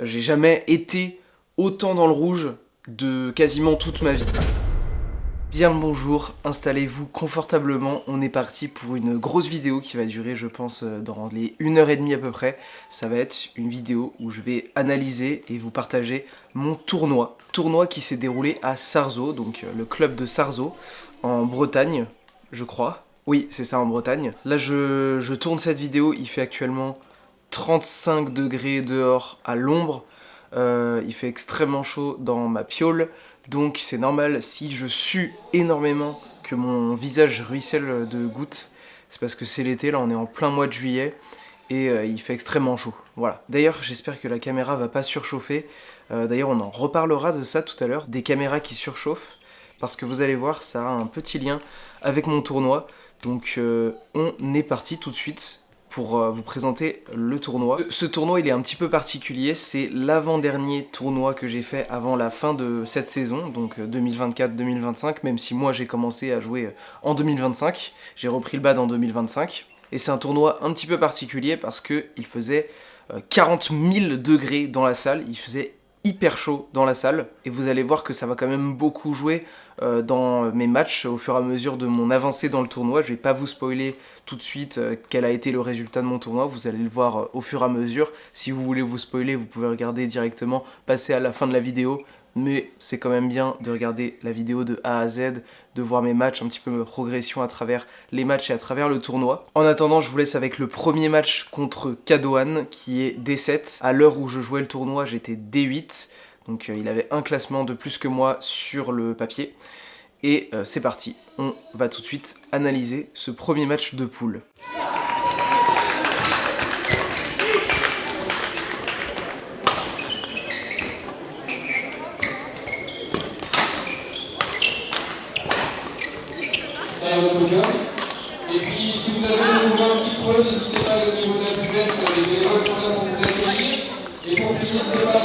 J'ai jamais été autant dans le rouge de quasiment toute ma vie. Bien le bonjour, installez-vous confortablement, on est parti pour une grosse vidéo qui va durer je pense dans les 1h30 à peu près. Ça va être une vidéo où je vais analyser et vous partager mon tournoi. Tournoi qui s'est déroulé à Sarzeau, donc le club de Sarzeau, en Bretagne, je crois. Oui, c'est ça, en Bretagne. Là je tourne cette vidéo, il fait actuellement 35 degrés dehors à l'ombre. Il fait extrêmement chaud dans ma piole, donc c'est normal si je sue énormément, que mon visage ruisselle de gouttes. C'est parce que c'est l'été, là on est en plein mois de juillet et il fait extrêmement chaud. Voilà. D'ailleurs j'espère que la caméra va pas surchauffer. D'ailleurs on en reparlera de ça tout à l'heure, des caméras qui surchauffent, parce que vous allez voir ça a un petit lien avec mon tournoi. Donc on est parti tout de suite pour vous présenter le tournoi. Ce tournoi il est un petit peu particulier, c'est l'avant-dernier tournoi que j'ai fait avant la fin de cette saison, donc 2024-2025, même si moi j'ai commencé à jouer en 2025, j'ai repris le bad en 2025. Et c'est un tournoi un petit peu particulier parce qu'il faisait 40 000 degrés dans la salle, il faisait hyper chaud dans la salle, et vous allez voir que ça va quand même beaucoup jouer dans mes matchs au fur et à mesure de mon avancée dans le tournoi. Je vais pas vous spoiler tout de suite quel a été le résultat de mon tournoi, vous allez le voir au fur et à mesure. Si vous voulez vous spoiler, vous pouvez regarder directement, passer à la fin de la vidéo, mais c'est quand même bien de regarder la vidéo de A à Z, de voir mes matchs, un petit peu ma progression à travers les matchs et à travers le tournoi. En attendant, je vous laisse avec le premier match contre Kadoan, qui est D7. À l'heure où je jouais le tournoi, j'étais D8, donc il avait un classement de plus que moi sur le papier. Et c'est parti, on va tout de suite analyser ce premier match de poule. Et puis, si vous avez un petit creux, n'hésitez pas au niveau de la buvette, les bénévoles sont là pour vous accueillir. Et pour finir, n'hésitez pas.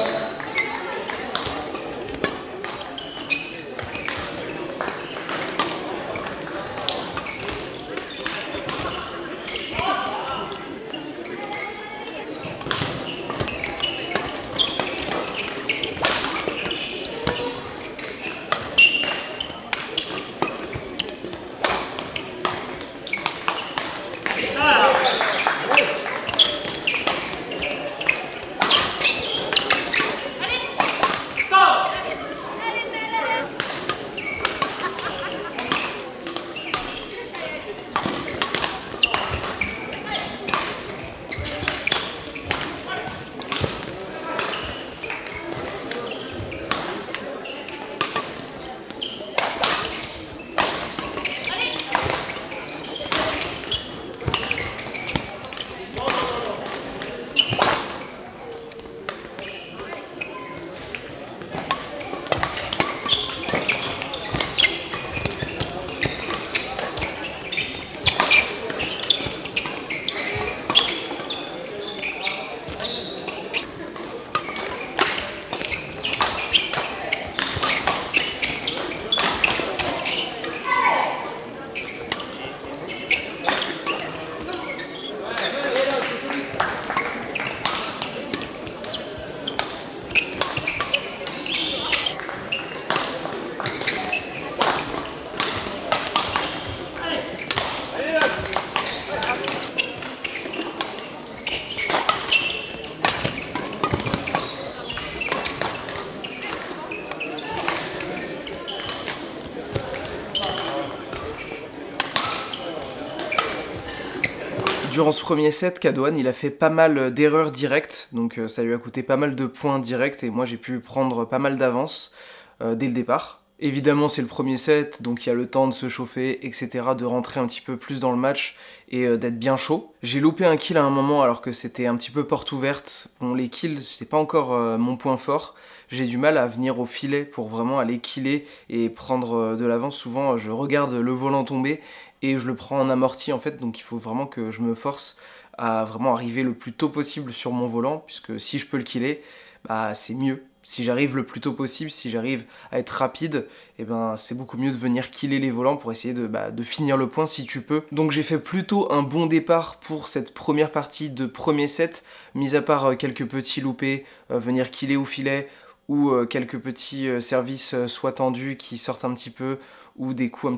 Durant ce premier set, Kadoan il a fait pas mal d'erreurs directes, donc ça lui a coûté pas mal de points directs et moi j'ai pu prendre pas mal d'avance dès le départ. Évidemment c'est le premier set, donc il y a le temps de se chauffer, etc., de rentrer un petit peu plus dans le match et d'être bien chaud. J'ai loupé un kill à un moment alors que c'était un petit peu porte ouverte. Bon, les kills c'est pas encore mon point fort, j'ai du mal à venir au filet pour vraiment aller killer et prendre de l'avance. Souvent je regarde le volant tomber et je le prends en amorti en fait, donc il faut vraiment que je me force à vraiment arriver le plus tôt possible sur mon volant, puisque si je peux le killer, bah c'est mieux. si j'arrive le plus tôt possible, si j'arrive à être rapide, et ben c'est beaucoup mieux de venir killer les volants pour essayer de finir le point si tu peux. Donc j'ai fait plutôt un bon départ pour cette première partie de premier set, mis à part quelques petits loupés, venir killer au filet, ou quelques petits services soit tendus qui sortent un petit peu, ou des coups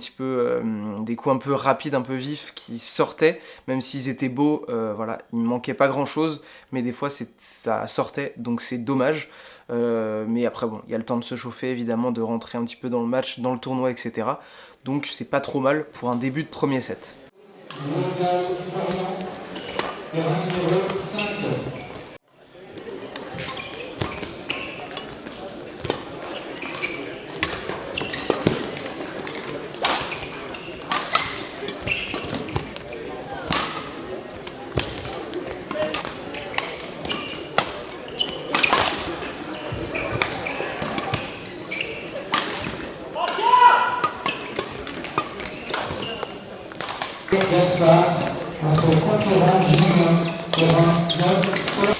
un peu rapides, un peu vifs qui sortaient, même s'ils étaient beaux, voilà, il me manquait pas grand chose, mais des fois ça sortait, donc c'est dommage. Mais après bon, il y a le temps de se chauffer évidemment, de rentrer un petit peu dans le match, dans le tournoi, etc. Donc c'est pas trop mal pour un début de premier set. Gaspard, notre concurrent Julien, terrain 9.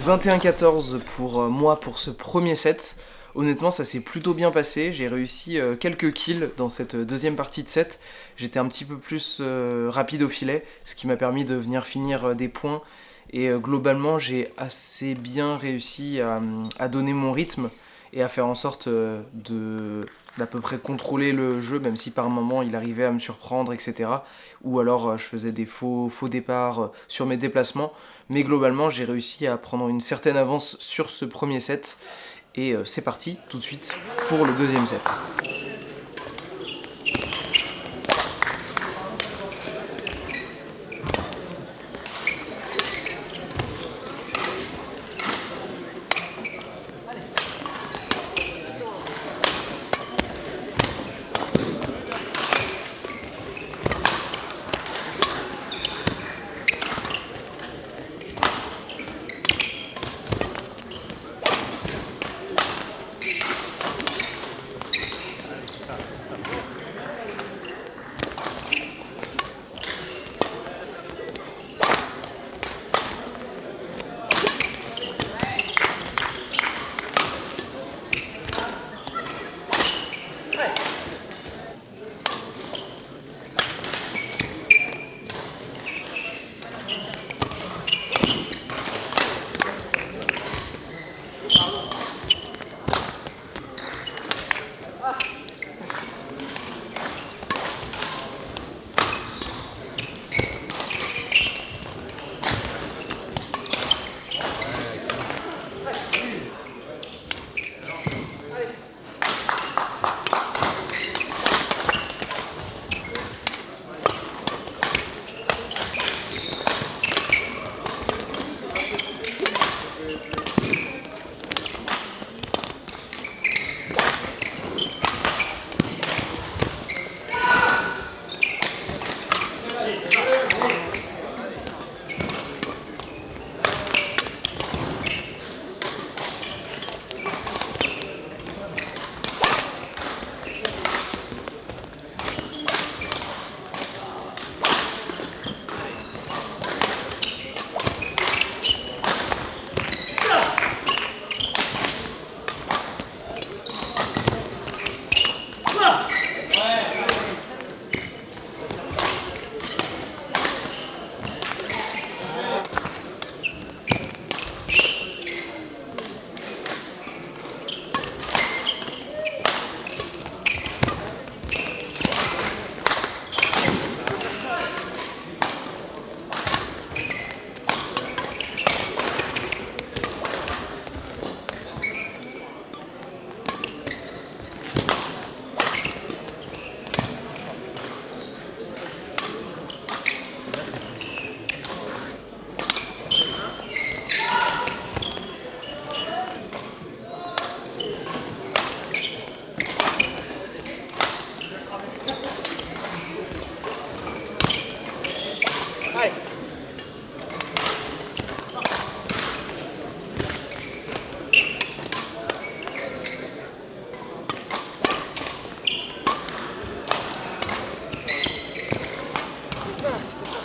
« 21-14 pour moi pour ce premier set. Honnêtement, ça s'est plutôt bien passé. J'ai réussi quelques kills dans cette deuxième partie de set. J'étais un petit peu plus rapide au filet, ce qui m'a permis de venir finir des points. Et globalement, j'ai assez bien réussi à donner mon rythme et à faire en sorte d'à peu près contrôler le jeu, même si par moments il arrivait à me surprendre, etc. Ou alors je faisais des faux départs sur mes déplacements. Mais globalement, j'ai réussi à prendre une certaine avance sur ce premier set. Et c'est parti tout de suite pour le deuxième set. C'était ça.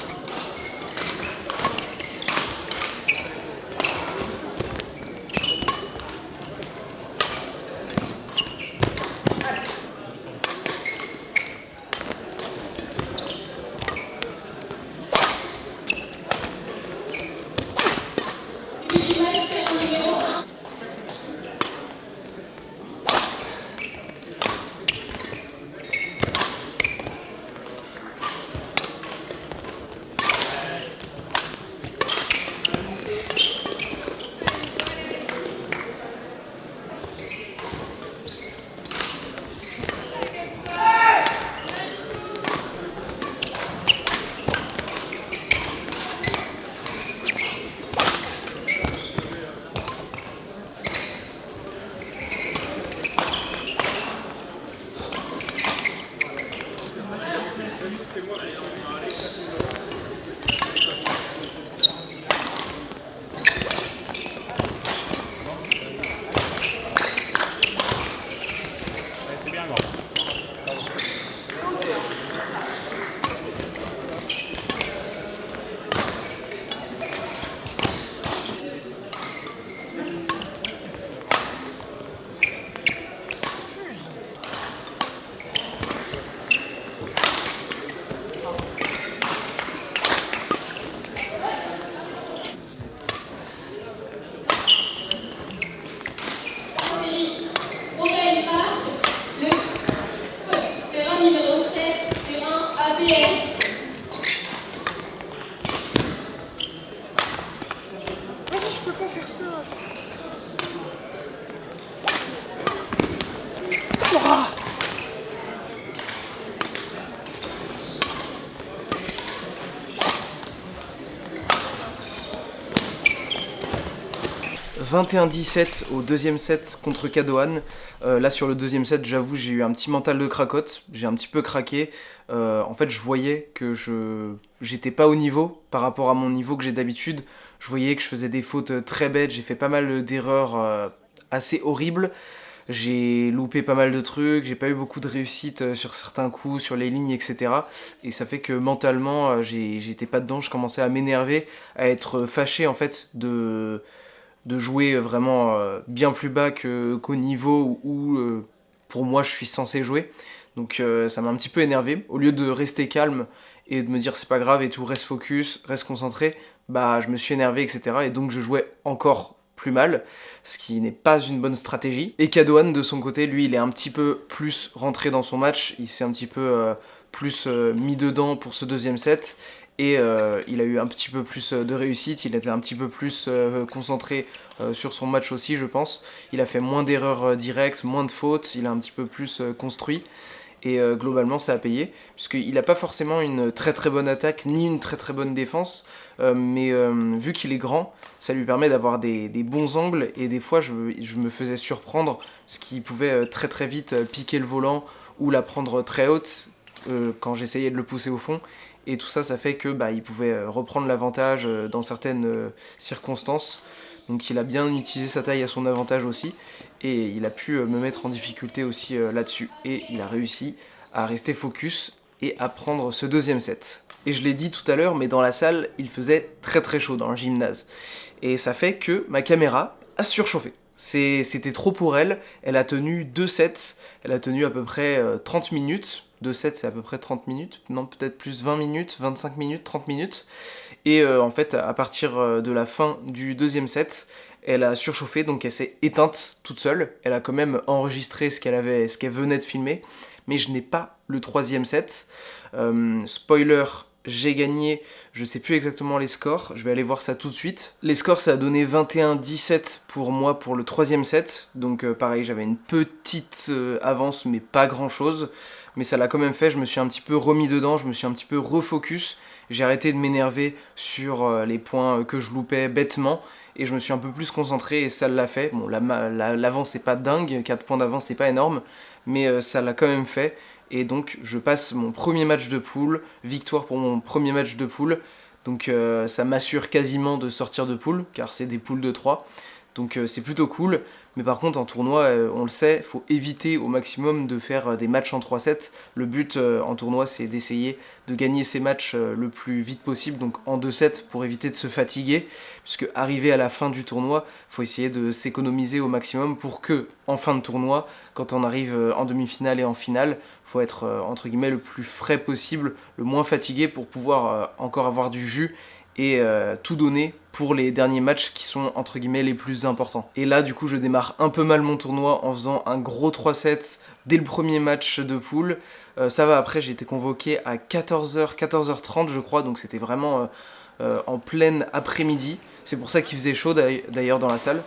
21-17 au deuxième set contre Kadohan. Là sur le deuxième set, j'avoue, j'ai eu un petit mental de cracotte, j'ai un petit peu craqué. En fait, je voyais que j'étais pas au niveau par rapport à mon niveau que j'ai d'habitude. Je voyais que je faisais des fautes très bêtes, j'ai fait pas mal d'erreurs assez horribles. J'ai loupé pas mal de trucs, j'ai pas eu beaucoup de réussite sur certains coups, sur les lignes, etc. Et ça fait que mentalement, j'étais pas dedans, je commençais à m'énerver, à être fâché en fait de jouer vraiment bien plus bas qu'au niveau où pour moi je suis censé jouer. Donc ça m'a un petit peu énervé. Au lieu de rester calme et de me dire c'est pas grave et tout, reste focus, reste concentré, bah je me suis énervé, etc. Et donc je jouais encore plus mal, ce qui n'est pas une bonne stratégie. Et Kadohan de son côté, lui, il est un petit peu plus rentré dans son match, il s'est un petit peu plus mis dedans pour ce deuxième set, et il a eu un petit peu plus de réussite, il était un petit peu plus concentré sur son match aussi, je pense. Il a fait moins d'erreurs directes, moins de fautes, il a un petit peu plus construit. Et globalement ça a payé, puisqu'il n'a pas forcément une très très bonne attaque, ni une très très bonne défense, mais vu qu'il est grand, ça lui permet d'avoir des bons angles, et des fois je me faisais surprendre, ce qui pouvait très très vite piquer le volant, ou la prendre très haute, quand j'essayais de le pousser au fond, et tout ça, ça fait que il pouvait reprendre l'avantage dans certaines circonstances. Donc il a bien utilisé sa taille à son avantage aussi, et il a pu me mettre en difficulté aussi là-dessus. Et il a réussi à rester focus et à prendre ce deuxième set. Et je l'ai dit tout à l'heure, mais dans la salle, il faisait très très chaud dans le gymnase. Et ça fait que ma caméra a surchauffé. C'était trop pour elle, elle a tenu 2 sets, elle a tenu à peu près 30 minutes. 2 sets c'est à peu près 30 minutes, non peut-être plus 20 minutes, 25 minutes, 30 minutes. Et en fait, à partir de la fin du deuxième set, elle a surchauffé, donc elle s'est éteinte toute seule. Elle a quand même enregistré ce qu'elle venait de filmer, mais je n'ai pas le troisième set. Spoiler, j'ai gagné, je sais plus exactement les scores, je vais aller voir ça tout de suite. Les scores, ça a donné 21-17 pour moi pour le troisième set, donc pareil, j'avais une petite avance, mais pas grand chose. Mais ça l'a quand même fait, je me suis un petit peu remis dedans, je me suis un petit peu refocus, j'ai arrêté de m'énerver sur les points que je loupais bêtement, et je me suis un peu plus concentré, et ça l'a fait. Bon, l'avance c'est pas dingue, 4 points d'avance c'est pas énorme, mais ça l'a quand même fait, et donc je passe mon premier match de poule, victoire pour mon premier match de poule, Donc ça m'assure quasiment de sortir de poule, car c'est des poules de 3. Donc c'est plutôt cool, mais par contre en tournoi, on le sait, il faut éviter au maximum de faire des matchs en 3-7. Le but en tournoi, c'est d'essayer de gagner ces matchs le plus vite possible, donc en 2-7 pour éviter de se fatiguer, puisque arrivé à la fin du tournoi, il faut essayer de s'économiser au maximum pour que, en fin de tournoi, quand on arrive en demi-finale et en finale, il faut être entre guillemets le plus frais possible, le moins fatigué pour pouvoir encore avoir du jus et tout donner pour les derniers matchs qui sont entre guillemets les plus importants. Et là du coup je démarre un peu mal mon tournoi en faisant un gros 3-7 dès le premier match de poule. Ça va, après j'ai été convoqué à 14h, 14h30 je crois, donc c'était vraiment en pleine après-midi. C'est pour ça qu'il faisait chaud d'ailleurs dans la salle.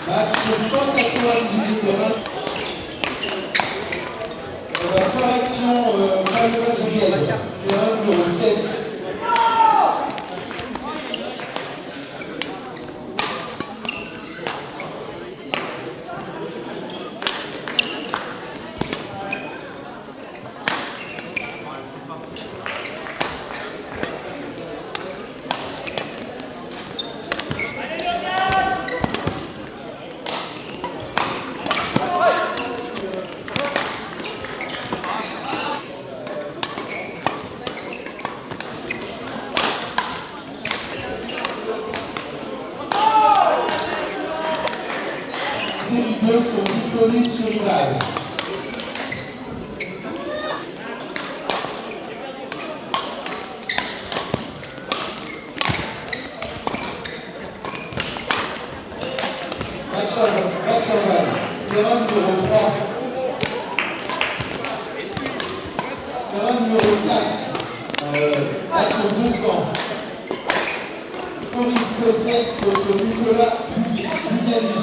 Match 198 terrain. La correction malheureuse terrain numéro 7. Ces vidéos sont disponibles sur l'image. Terrain numéro 3. Terrain numéro 4. Acte 200. Maurice Coffret contre Nicolas Bugani.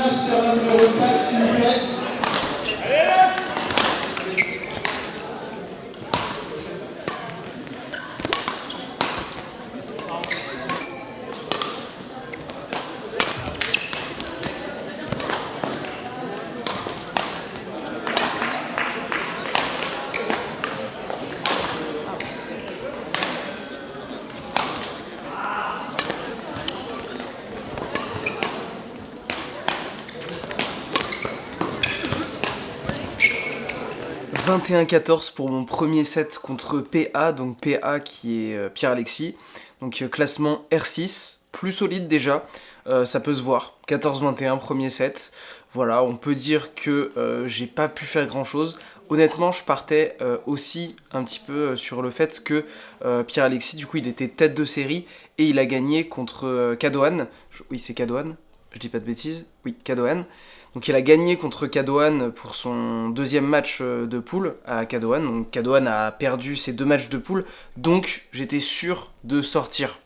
match sur un numéro 4, s'il vous plaît. 21-14 pour mon premier set contre PA, donc PA qui est Pierre-Alexis, donc classement R6, plus solide déjà, ça peut se voir, 14-21 premier set, voilà, on peut dire que j'ai pas pu faire grand chose. Honnêtement, je partais aussi un petit peu sur le fait que Pierre-Alexis, du coup, il était tête de série et il a gagné contre Kadohan. Oui, c'est Kadohan, je dis pas de bêtises. Oui, Kadohan. Donc il a gagné contre Kadohan pour son deuxième match de poule à Kadohan. Donc Kadohan a perdu ses 2 matchs de poule, donc j'étais sûr de sortir.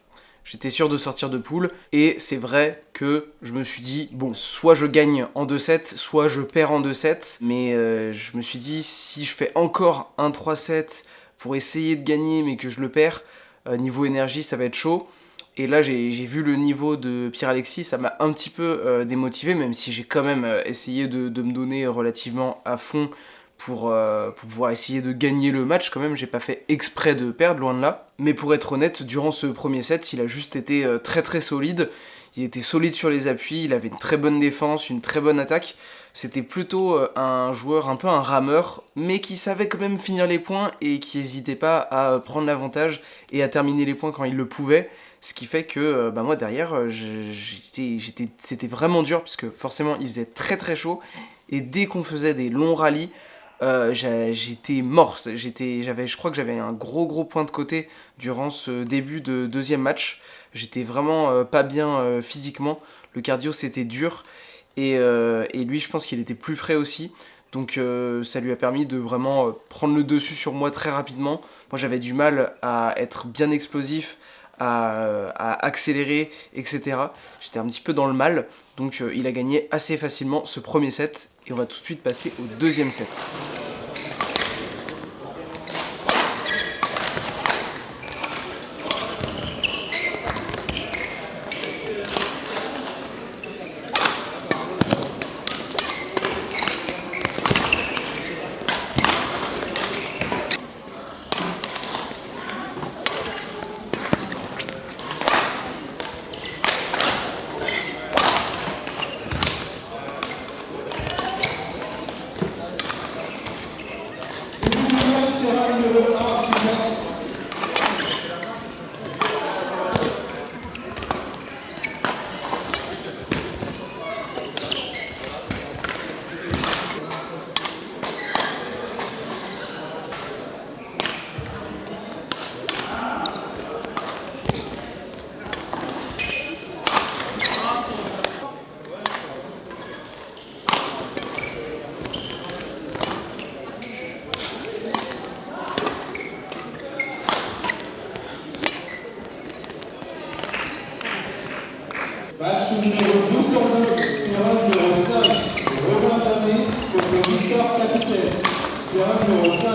J'étais sûr de sortir de poule, et c'est vrai que je me suis dit, bon, soit je gagne en 2-7, soit je perds en 2-7, mais je me suis dit, si je fais encore un 3-7 pour essayer de gagner, mais que je le perds, niveau énergie, ça va être chaud. Et là, j'ai vu le niveau de Pierre-Alexis, ça m'a un petit peu démotivé, même si j'ai quand même essayé de me donner relativement à fond pour pouvoir essayer de gagner le match. Quand même, j'ai pas fait exprès de perdre, loin de là. Mais pour être honnête, durant ce premier set, il a juste été très très solide. Il était solide sur les appuis, il avait une très bonne défense, une très bonne attaque. C'était plutôt un joueur un peu un rameur, mais qui savait quand même finir les points et qui n'hésitait pas à prendre l'avantage et à terminer les points quand il le pouvait. Ce qui fait que moi derrière, c'était vraiment dur, parce que forcément il faisait très très chaud. Et dès qu'on faisait des longs rallyes, j'étais mort. Je crois que j'avais un gros point de côté durant ce début de deuxième match. J'étais vraiment pas bien physiquement. Le cardio c'était dur. Et lui, je pense qu'il était plus frais aussi. Donc ça lui a permis de vraiment prendre le dessus sur moi très rapidement. Moi j'avais du mal à être bien explosif, à accélérer, etc. J'étais un petit peu dans le mal. Donc il a gagné assez facilement ce premier set. Et on va tout de suite passer au deuxième set. Match numéro 12 sur 2, terrain numéro 5, Romain Jamé contre Victor Capitaine. Terrain numéro 5.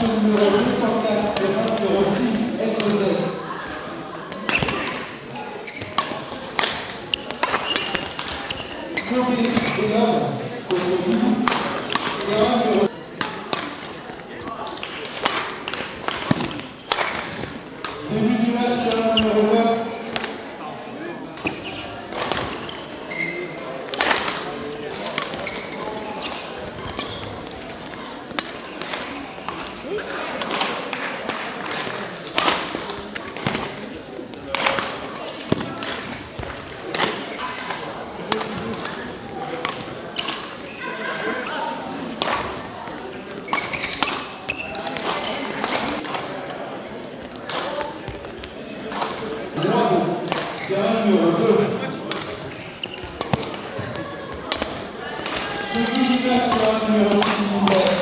Match numéro 204, terrain numéro 6, L2S. Sauvé et l'homme contre Doudou, terrain numéro 6. Début du match, terrain numéro 9. Terrain numéro 2. Début du match, terrain numéro 6, ouvert.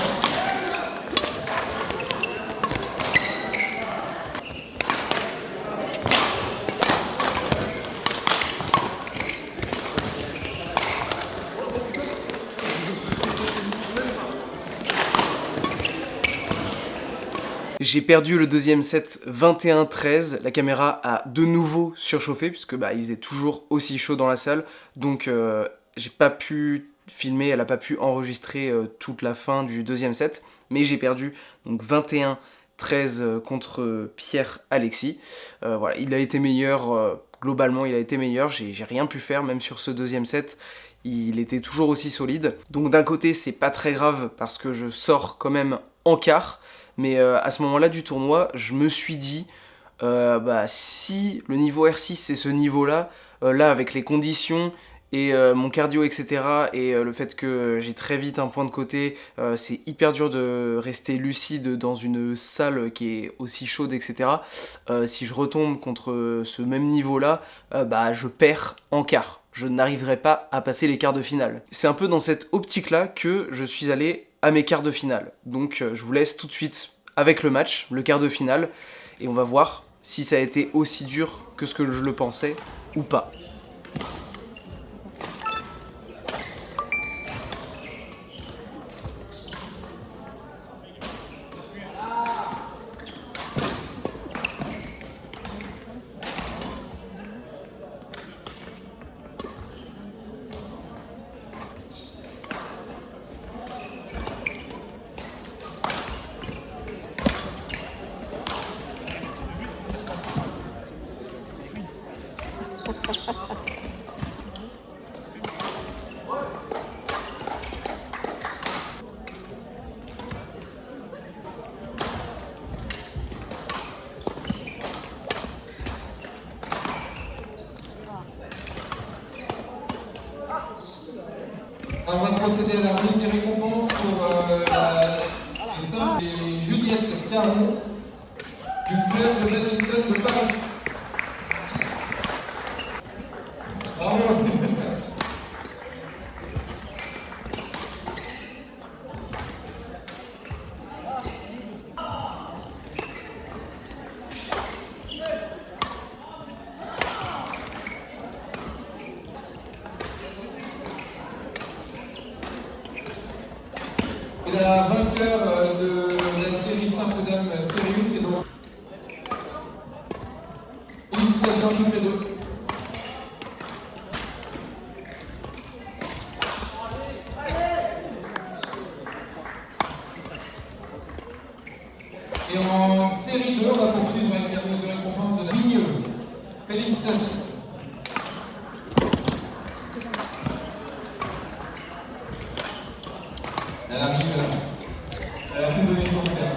J'ai perdu le deuxième set 21-13, la caméra a de nouveau surchauffé puisque il faisait toujours aussi chaud dans la salle, donc j'ai pas pu filmer, elle a pas pu enregistrer toute la fin du deuxième set, mais j'ai perdu donc 21-13 contre Pierre-Alexis. Voilà, il a été meilleur, globalement il a été meilleur, j'ai rien pu faire même sur ce deuxième set. Il était toujours aussi solide, donc d'un côté c'est pas très grave parce que je sors quand même en quart. Mais à ce moment-là du tournoi, je me suis dit, si le niveau R6 c'est ce niveau-là, là avec les conditions et mon cardio, etc. et le fait que j'ai très vite un point de côté, c'est hyper dur de rester lucide dans une salle qui est aussi chaude, etc. Si je retombe contre ce même niveau-là, je perds en quart. Je n'arriverai pas à passer les quarts de finale. C'est un peu dans cette optique-là que je suis allé à mes quarts de finale. Donc je vous laisse tout de suite avec le match, le quart de finale, et on va voir si ça a été aussi dur que ce que je le pensais ou pas. On va procéder à la remise des récompenses pour les Saintes et Juliette Caron du club de badminton de Paris. Bravo. Et la vainqueur de la série Simple Dame série 1, c'est donc. Félicitations à toutes les deux. Et en série 2, on va poursuivre avec la remise de récompense de la ligne. Félicitations. Elle arrive, elle a tout donné son frère.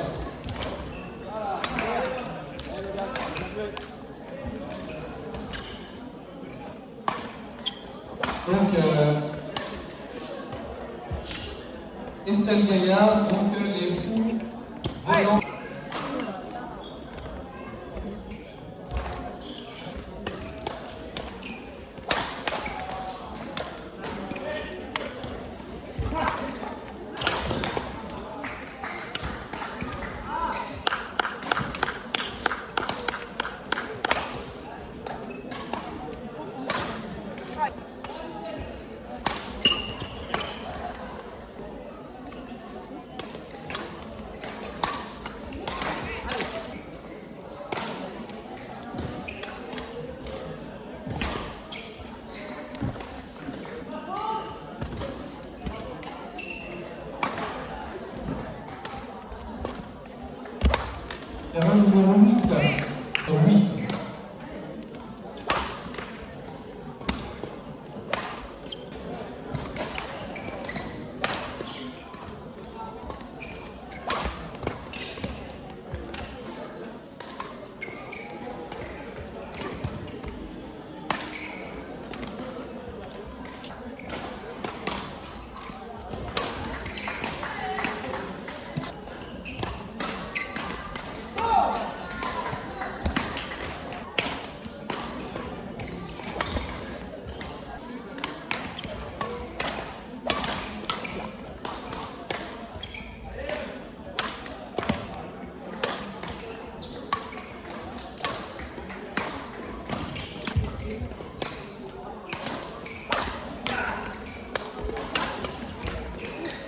Donc, Estelle Gaillard, donc les fous venant. Terrain numéro 8. 8.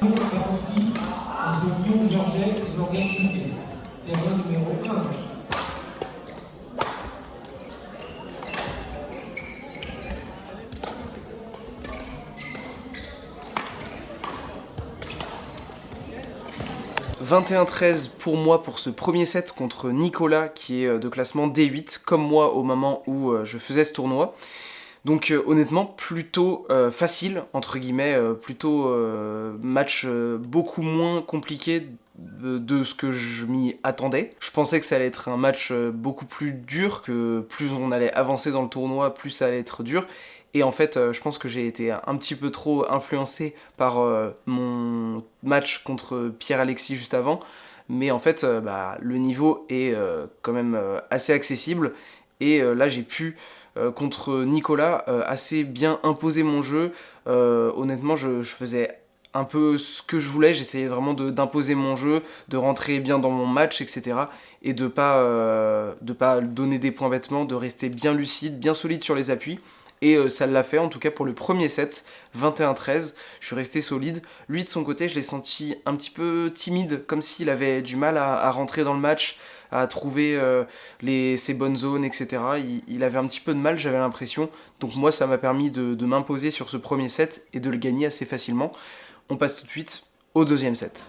Baranski entre Guillaume Georget et Morgane Fouquet. Terrain numéro 1. « 21-13 pour moi pour ce premier set contre Nicolas qui est de classement D8 comme moi au moment où je faisais ce tournoi. Donc honnêtement plutôt facile entre guillemets, plutôt match beaucoup moins compliqué de ce que je m'y attendais. Je pensais que ça allait être un match beaucoup plus dur, que plus on allait avancer dans le tournoi, plus ça allait être dur. Et en fait, je pense que j'ai été un petit peu trop influencé par mon match contre Pierre-Alexis juste avant. Mais en fait, le niveau est quand même assez accessible. Et là, j'ai pu, contre Nicolas, assez bien imposer mon jeu. Honnêtement, je faisais un peu ce que je voulais. J'essayais vraiment d'imposer mon jeu, de rentrer bien dans mon match, etc. Et de pas donner des points bêtement, de rester bien lucide, bien solide sur les appuis. Et ça l'a fait, en tout cas pour le premier set, 21-13, je suis resté solide. Lui de son côté, je l'ai senti un petit peu timide, comme s'il avait du mal à rentrer dans le match, à trouver ses bonnes zones, etc. Il avait un petit peu de mal, j'avais l'impression. Donc moi, ça m'a permis de m'imposer sur ce premier set et de le gagner assez facilement. On passe tout de suite au deuxième set.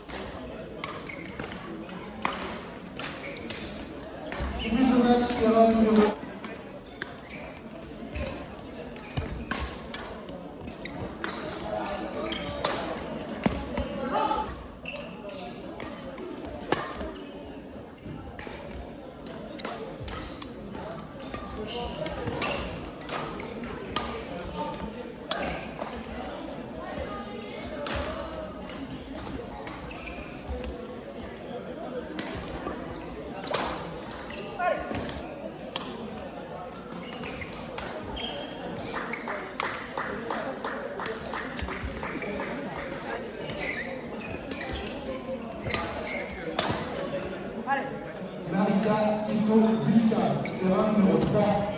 Marika Tito Vulca, terrain numéro 3.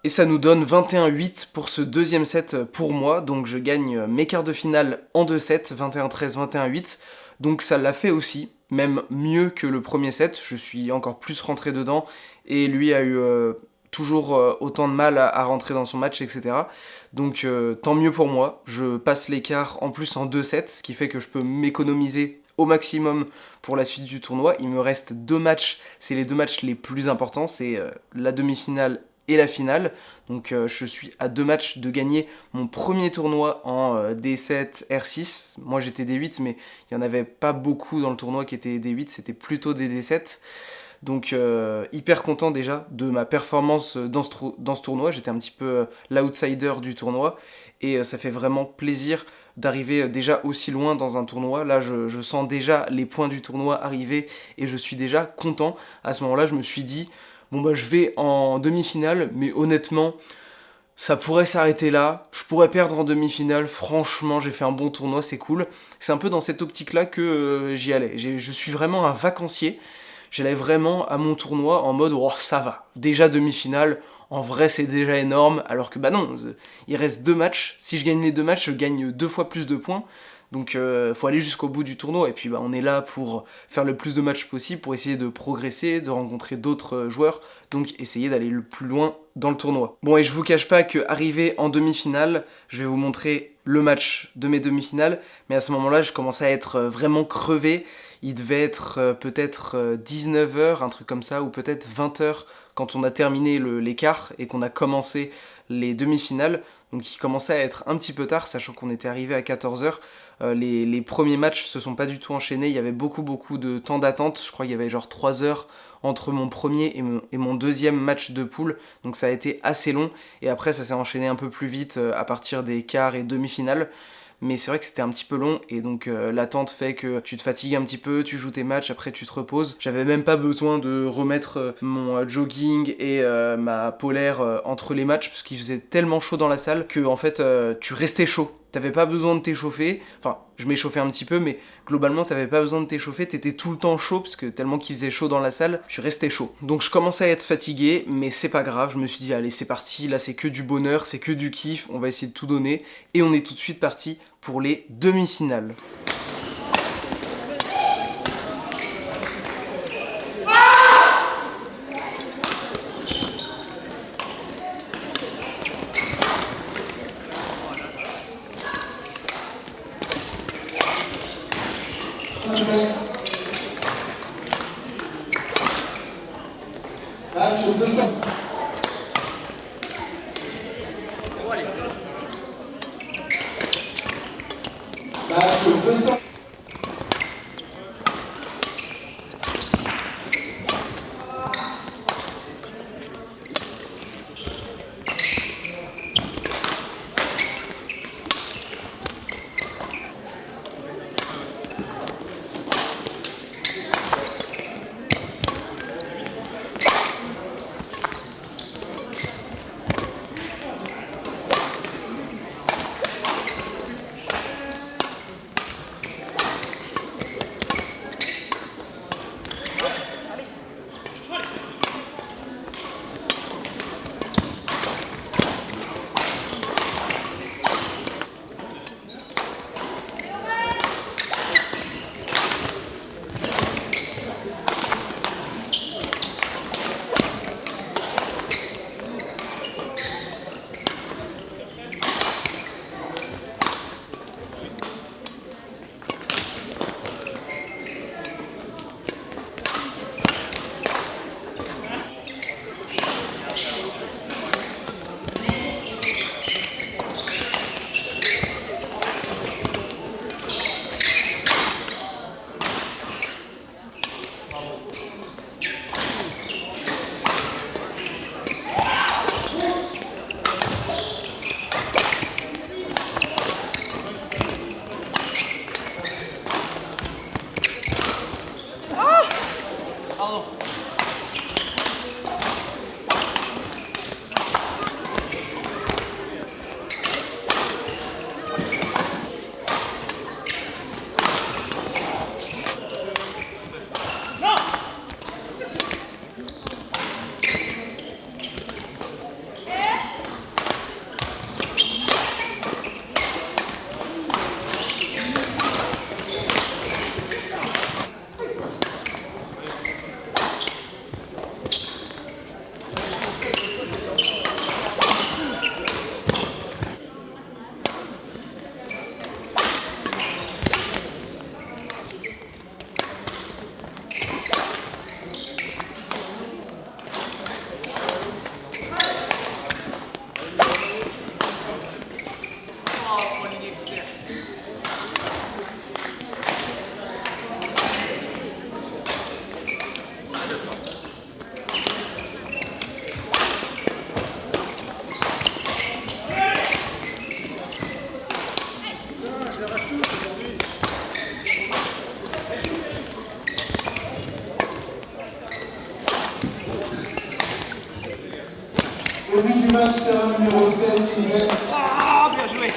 Et ça nous donne 21-8 pour ce deuxième set pour moi, donc je gagne mes quarts de finale en 2 sets, 21-13, 21-8, donc ça l'a fait aussi, même mieux que le premier set, je suis encore plus rentré dedans, et lui a eu toujours autant de mal à rentrer dans son match, etc. Donc tant mieux pour moi, je passe l'écart en plus en 2 sets, ce qui fait que je peux m'économiser au maximum pour la suite du tournoi. Il me reste 2 matchs, c'est les 2 matchs les plus importants, c'est la demi-finale et la finale. Donc je suis à 2 matchs de gagner mon premier tournoi en D7 R6. Moi j'étais D8, mais il n'y en avait pas beaucoup dans le tournoi qui étaient D8, c'était plutôt des D7. Donc hyper content déjà de ma performance dans ce tournoi. J'étais un petit peu l'outsider du tournoi et ça fait vraiment plaisir d'arriver déjà aussi loin dans un tournoi. Là je sens déjà les points du tournoi arriver et je suis déjà content. À ce moment-là je me suis dit bon bah je vais en demi-finale, mais honnêtement ça pourrait s'arrêter là, je pourrais perdre en demi-finale, franchement j'ai fait un bon tournoi, c'est cool. C'est un peu dans cette optique-là que j'y allais. Je suis vraiment un vacancier. J'allais vraiment à mon tournoi en mode oh ça va, déjà demi-finale, en vrai c'est déjà énorme, alors que bah non, il reste 2 matchs, si je gagne les 2 matchs, je gagne 2 fois plus de points, donc faut aller jusqu'au bout du tournoi, et puis bah on est là pour faire le plus de matchs possible, pour essayer de progresser, de rencontrer d'autres joueurs, donc essayer d'aller le plus loin dans le tournoi. Bon et je vous cache pas que arrivé en demi-finale, je vais vous montrer le match de mes demi-finales, mais à ce moment-là je commençais à être vraiment crevé. Il devait être peut-être 19h, un truc comme ça, ou peut-être 20h quand on a terminé l'écart et qu'on a commencé les demi-finales. Donc il commençait à être un petit peu tard, sachant qu'on était arrivé à 14h. Les premiers matchs se sont pas du tout enchaînés, il y avait beaucoup de temps d'attente. Je crois qu'il y avait genre 3 heures entre mon premier et mon deuxième match de poule. Donc ça a été assez long. Et après ça s'est enchaîné un peu plus vite à partir des quarts et demi-finales. Mais c'est vrai que c'était un petit peu long et donc l'attente fait que tu te fatigues un petit peu, tu joues tes matchs, après tu te reposes. J'avais même pas besoin de remettre mon jogging et ma polaire entre les matchs parce qu'il faisait tellement chaud dans la salle que en fait tu restais chaud. T'avais pas besoin de t'échauffer, enfin je m'échauffais un petit peu mais globalement t'avais pas besoin de t'échauffer, t'étais tout le temps chaud parce que tellement qu'il faisait chaud dans la salle, je suis resté chaud. Donc je commençais à être fatigué mais c'est pas grave, je me suis dit allez c'est parti, là c'est que du bonheur, c'est que du kiff, on va essayer de tout donner et on est tout de suite parti pour les demi-finales. Début du match, terrain numéro 7, Sylvain. Ah, bien joué.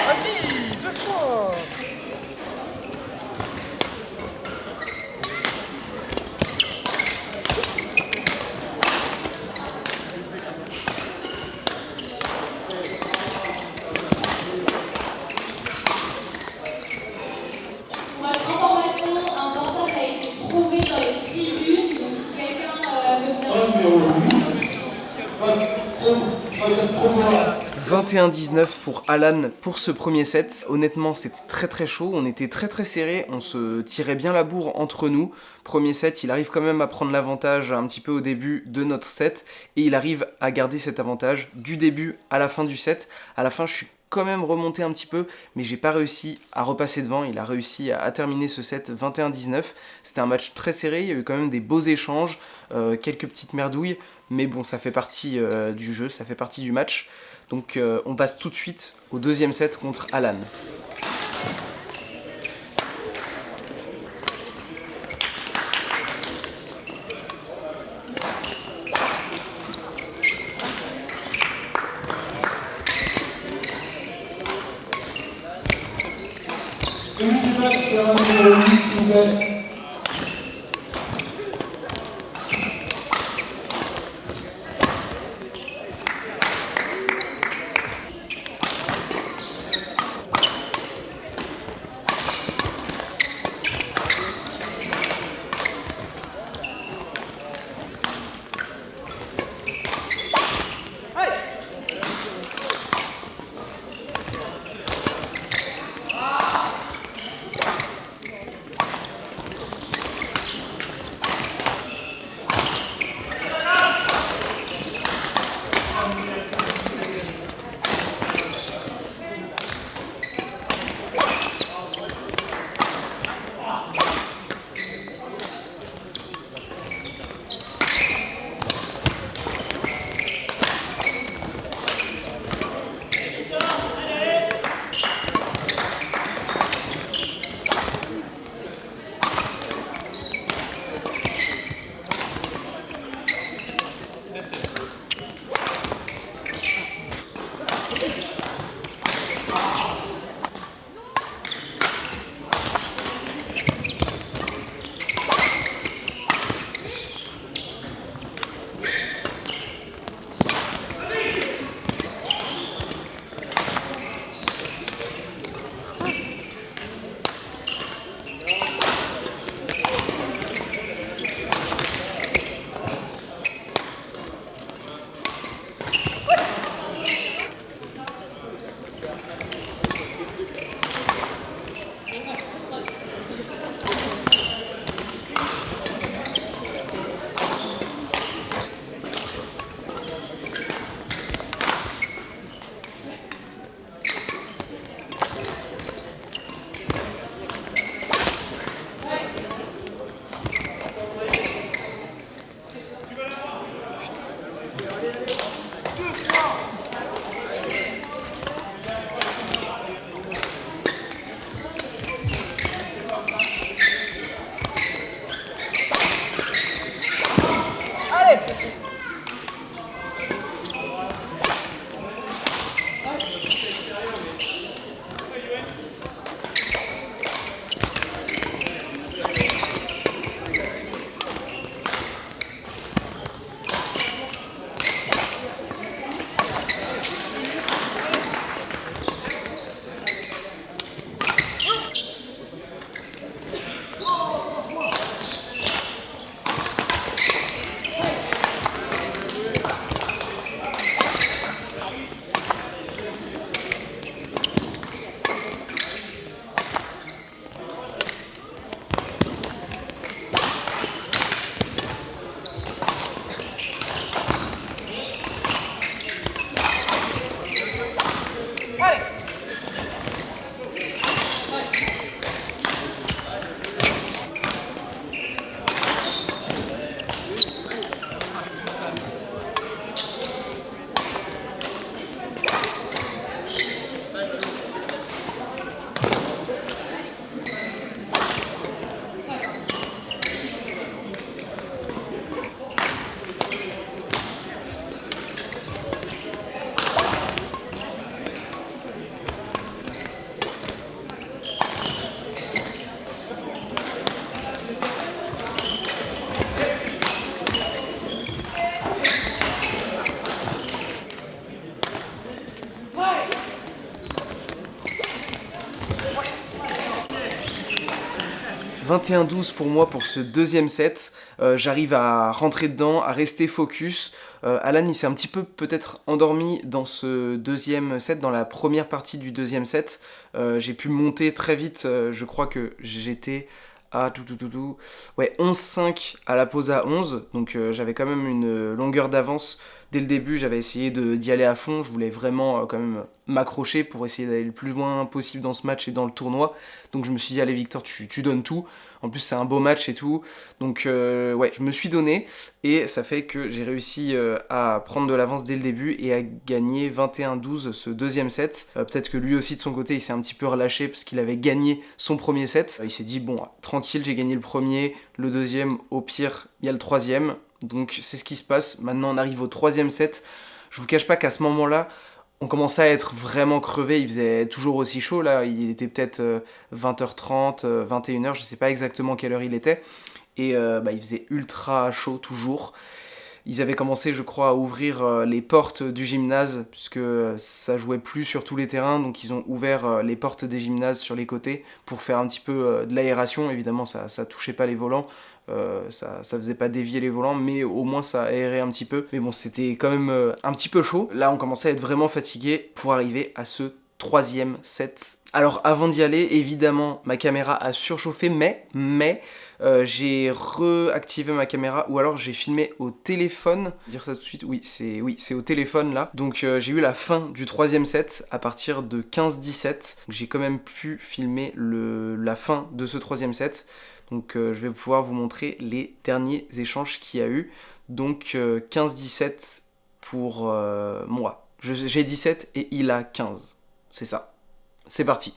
Vas-y, 2 fois. Pour votre information, un portable a été trouvé dans les tribunes, donc si quelqu'un veut venir... Numéro 8. 21-19 pour Alan pour ce premier set. Honnêtement, c'était très chaud, on était très serré, on se tirait bien la bourre entre nous. Premier set, il arrive quand même à prendre l'avantage un petit peu au début de notre set et il arrive à garder cet avantage du début à la fin du set. À la fin, je suis quand même remonté un petit peu, mais j'ai pas réussi à repasser devant. Il a réussi à terminer ce set 21-19. C'était un match très serré, il y a eu quand même des beaux échanges, quelques petites merdouilles, mais bon, ça fait partie du jeu, ça fait partie du match. Donc on passe tout de suite au deuxième set contre Alan. Début du match, terrain numéro 8, Sylvain. 21-12 pour moi pour ce deuxième set. J'arrive à rentrer dedans, à rester focus. Alan il s'est un petit peu peut-être endormi dans ce deuxième set, dans la première partie du deuxième set. J'ai pu monter très vite, je crois que j'étais à ouais, 11-5 à la pause à 11, donc j'avais quand même une longueur d'avance. Dès le début, j'avais essayé d'y aller à fond, je voulais vraiment quand même m'accrocher pour essayer d'aller le plus loin possible dans ce match et dans le tournoi. Donc je me suis dit, allez Victor, tu donnes tout. En plus, c'est un beau match et tout. Donc ouais, je me suis donné et ça fait que j'ai réussi à prendre de l'avance dès le début et à gagner 21-12 ce deuxième set. Peut-être que lui aussi de son côté, il s'est un petit peu relâché parce qu'il avait gagné son premier set. Il s'est dit, bon, tranquille, j'ai gagné le premier, le deuxième, au pire, il y a le troisième. Donc c'est ce qui se passe. Maintenant on arrive au troisième set. Je vous cache pas qu'à ce moment-là, on commençait à être vraiment crevé. Il faisait toujours aussi chaud là. Il était peut-être 20h30, 21h, je sais pas exactement quelle heure il était. Et il faisait ultra chaud toujours. Ils avaient commencé, je crois, à ouvrir les portes du gymnase, puisque ça jouait plus sur tous les terrains, donc ils ont ouvert les portes des gymnases sur les côtés pour faire un petit peu de l'aération. Évidemment, ça touchait pas les volants, ça faisait pas dévier les volants, mais au moins ça aérait un petit peu. Mais bon, c'était quand même un petit peu chaud. Là, on commençait à être vraiment fatigué pour arriver à ce troisième set. Alors avant d'y aller, évidemment, ma caméra a surchauffé, mais j'ai réactivé ma caméra, ou alors j'ai filmé au téléphone. Dire ça tout de suite, oui, c'est au téléphone là. Donc j'ai eu la fin du troisième set à partir de 15-17. J'ai quand même pu filmer la fin de ce troisième set. Donc je vais pouvoir vous montrer les derniers échanges qu'il y a eu. Donc 15-17 pour moi. J'ai 17 et il a 15. C'est ça. C'est parti.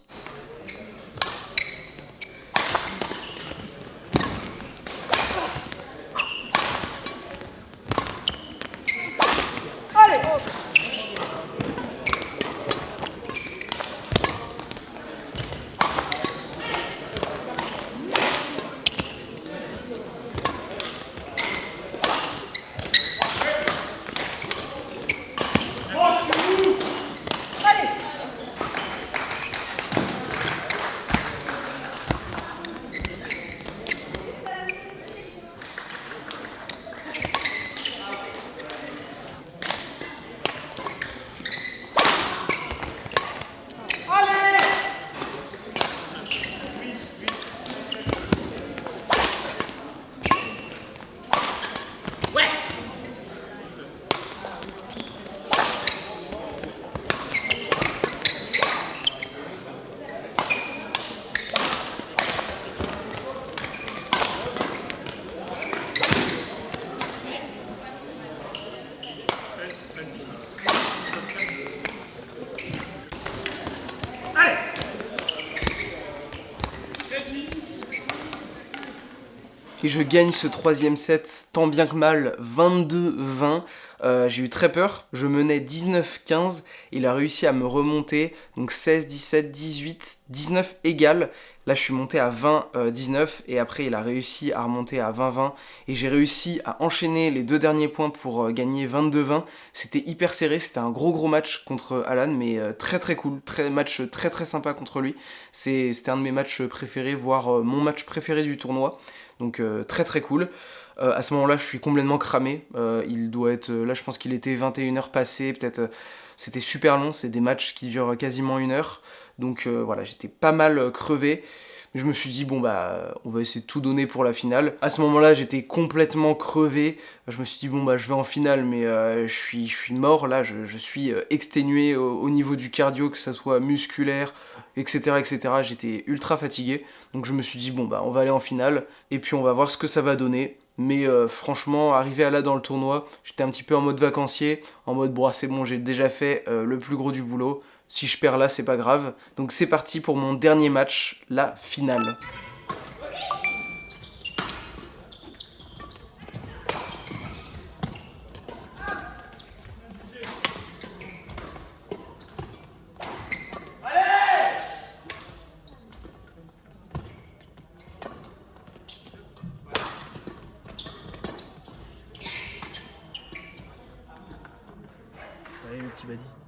Et je gagne ce troisième set tant bien que mal, 22-20. J'ai eu très peur, je menais 19-15, il a réussi à me remonter, donc 16, 17, 18, 19 égales. Là je suis monté à 20-19 et après il a réussi à remonter à 20-20 et j'ai réussi à enchaîner les deux derniers points pour gagner 22-20. C'était hyper serré, c'était un gros match contre Alan, mais très cool, match très sympa contre lui. C'était un de mes matchs préférés, voire mon match préféré du tournoi. Donc très cool. À ce moment-là, je suis complètement cramé. Il doit être... là, je pense qu'il était 21h passé. Peut-être... c'était super long. C'est des matchs qui durent quasiment 1 heure. Donc voilà, j'étais pas mal crevé. Je me suis dit, bon bah, on va essayer de tout donner pour la finale. À ce moment-là, j'étais complètement crevé. Je me suis dit, bon bah, je vais en finale, mais je suis mort. Là, je suis exténué au niveau du cardio, que ça soit musculaire, etc. J'étais ultra fatigué. Donc je me suis dit, bon bah, on va aller en finale. Et puis on va voir ce que ça va donner. Mais franchement, arrivé à là dans le tournoi, j'étais un petit peu en mode vacancier. En mode, bon, c'est bon, j'ai déjà fait le plus gros du boulot. Si je perds là, c'est pas grave. Donc c'est parti pour mon dernier match, la finale. Allez, le petit badiste.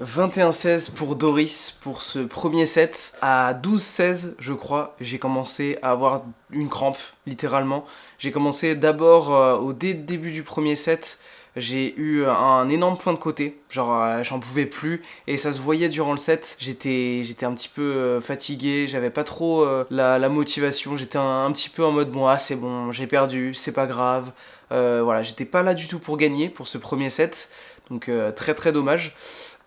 21-16 pour Doris pour ce premier set. À 12-16 je crois, j'ai commencé à avoir une crampe, littéralement. J'ai commencé d'abord au début du premier set, j'ai eu un énorme point de côté, genre j'en pouvais plus et ça se voyait durant le set. J'étais un petit peu fatigué, j'avais pas trop la motivation, j'étais un petit peu en mode bon c'est bon, j'ai perdu, c'est pas grave. Voilà, j'étais pas là du tout pour gagner pour ce premier set, donc très dommage.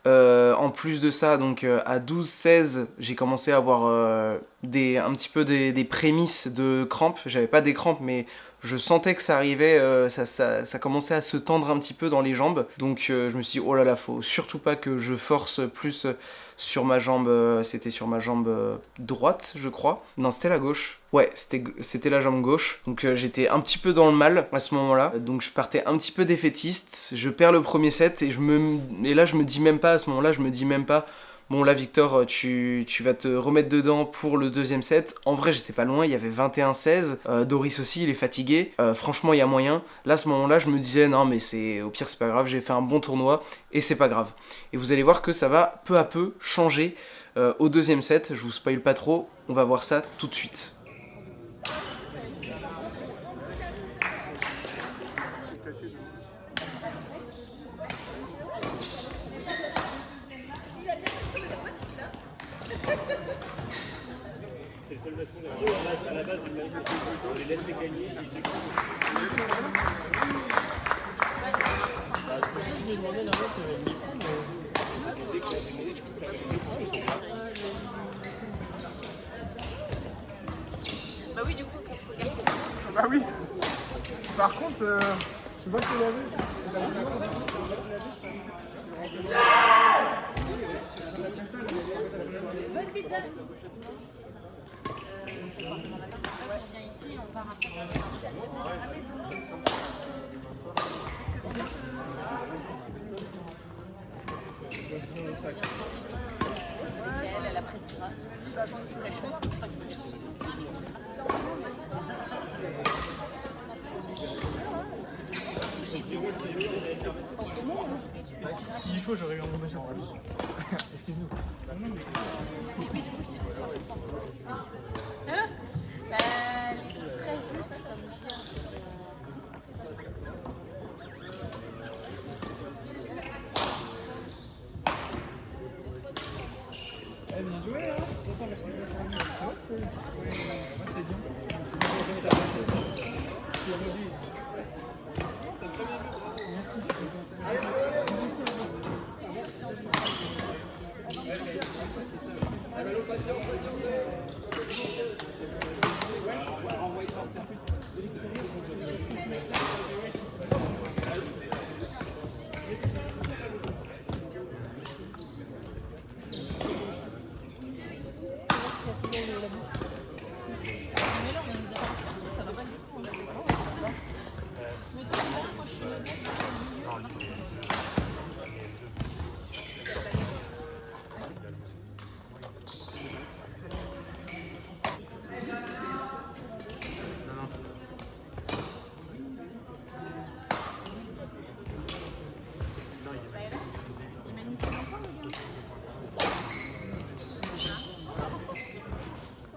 En plus de ça, donc à 12-16, j'ai commencé à avoir un petit peu des prémices de crampes. J'avais pas des crampes, mais je sentais que ça arrivait, ça commençait à se tendre un petit peu dans les jambes. Donc je me suis dit, oh là là, faut surtout pas que je force plus sur ma jambe, c'était sur ma jambe droite, je crois. Non, c'était la gauche. Ouais, c'était la jambe gauche. Donc j'étais un petit peu dans le mal à ce moment-là. Donc je partais un petit peu défaitiste. Je perds le premier set et là je me dis même pas, à ce moment-là, je me dis même pas, bon là Victor, tu vas te remettre dedans pour le deuxième set. En vrai j'étais pas loin, il y avait 21-16. Doris aussi, il est fatigué. Franchement il y a moyen. Là à ce moment-là je me disais non mais au pire c'est pas grave, j'ai fait un bon tournoi et c'est pas grave. Et vous allez voir que ça va peu à peu changer au deuxième set. Je vous spoil pas trop, on va voir ça tout de suite. À la base, on les laisse gagner. Bah oui, du coup, contre quelqu'un. Bah oui. Par contre, je sais pas si vous l'avez. Bonne pizza. On vient ici, on part après. Elle appréciera. Tu réchauffes, tu feras quelque chose. S'il faut, j'aurais eu un bon en plus. Excuse-nous. Hein? Bah, très juste comme chien. Eh, bien joué, hein. Bonsoir, merci de votre ami. Ça va, c'était... Oui, c'était bien.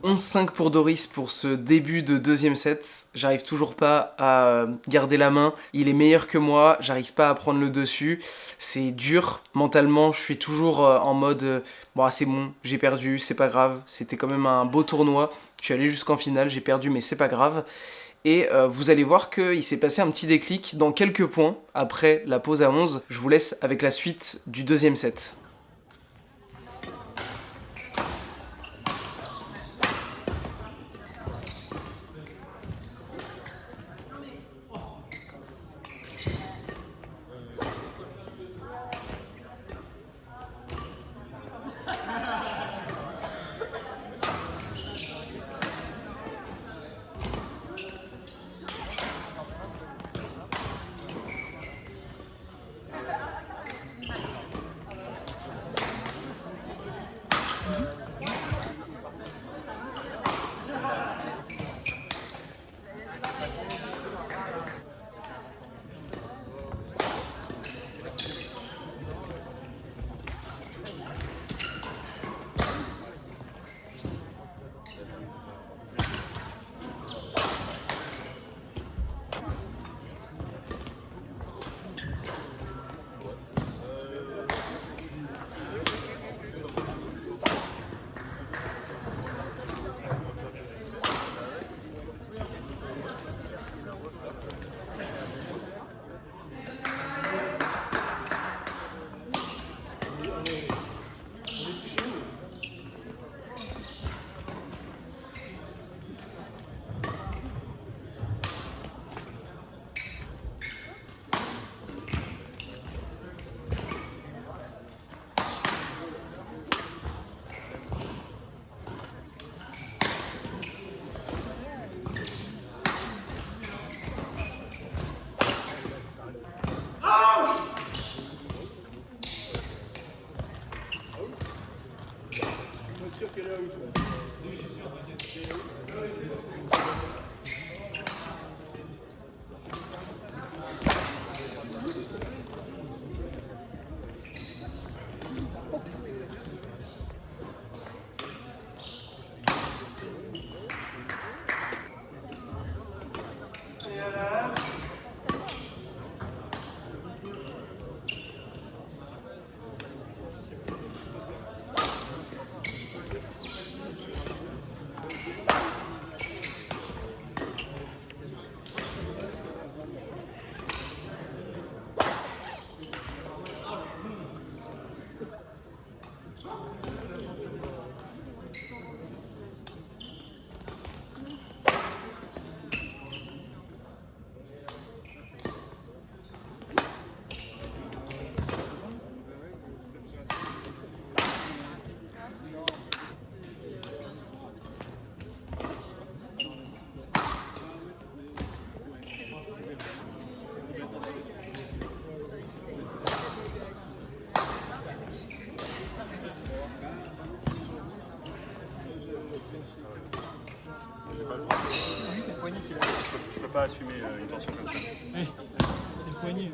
11-5 pour Doris pour ce début de deuxième set. J'arrive toujours pas à garder la main. Il est meilleur que moi, j'arrive pas à prendre le dessus. C'est dur. Mentalement, je suis toujours en mode bon, c'est bon, j'ai perdu, c'est pas grave. C'était quand même un beau tournoi. Je suis allé jusqu'en finale, j'ai perdu, mais c'est pas grave. Et vous allez voir qu'il s'est passé un petit déclic dans quelques points après la pause à 11. Je vous laisse avec la suite du deuxième set. Je peux pas assumer une tension comme ça. Oui, c'est le poignet.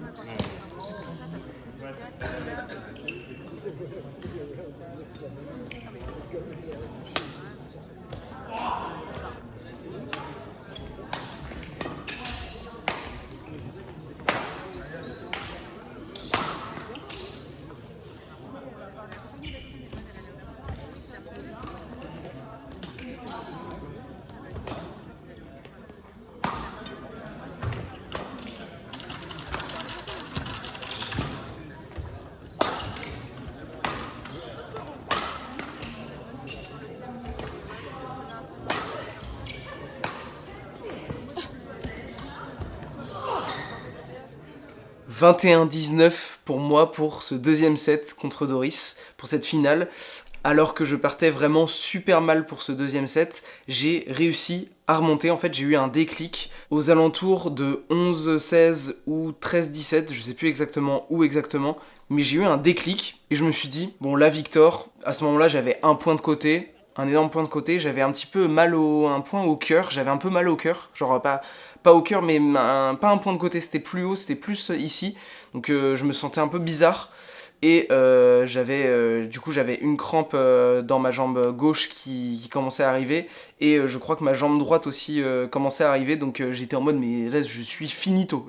« 21-19 pour moi pour ce deuxième set contre Doris, pour cette finale. Alors que je partais vraiment super mal pour ce deuxième set, j'ai réussi à remonter. En fait, j'ai eu un déclic aux alentours de 11-16 ou 13-17, je sais plus exactement où exactement, mais j'ai eu un déclic et je me suis dit, bon là Victor, à ce moment-là j'avais un point de côté, un énorme point de côté, j'avais un petit peu mal un point au cœur, j'avais un peu mal au cœur, genre pas au cœur mais pas un point de côté, c'était plus haut, c'était plus ici, donc je me sentais un peu bizarre. et du coup j'avais une crampe dans ma jambe gauche qui commençait à arriver, et je crois que ma jambe droite aussi commençait à arriver, donc j'étais en mode mais là je suis finito,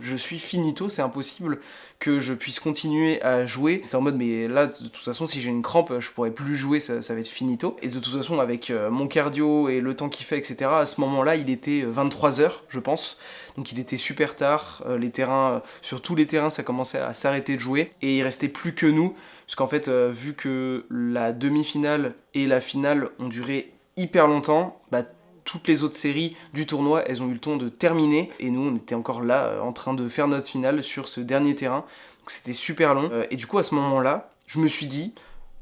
c'est impossible que je puisse continuer à jouer. J'étais en mode mais là de toute façon si j'ai une crampe je pourrais plus jouer, ça va être finito. Et de toute façon avec mon cardio et le temps qu'il fait etc, à ce moment là il était 23h je pense, donc il était super tard, les terrains, sur tous les terrains ça commençait à s'arrêter de jouer, et il restait plus que nous, parce qu'en fait vu que la demi-finale et la finale ont duré hyper longtemps, bah toutes les autres séries du tournoi, elles ont eu le temps de terminer, et nous on était encore là en train de faire notre finale sur ce dernier terrain, donc c'était super long. Et du coup à ce moment-là, je me suis dit,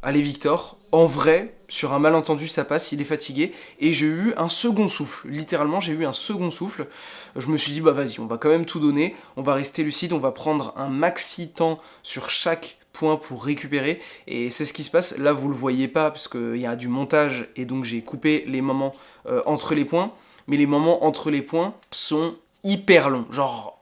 allez Victor, en vrai, sur un malentendu ça passe, il est fatigué, et j'ai eu un second souffle, littéralement j'ai eu un second souffle. Je me suis dit bah vas-y, on va quand même tout donner, on va rester lucide, on va prendre un maxi temps sur chaque point pour récupérer, et c'est ce qui se passe. Là vous le voyez pas parce qu'il y a du montage et donc j'ai coupé les moments entre les points, mais les moments entre les points sont hyper longs,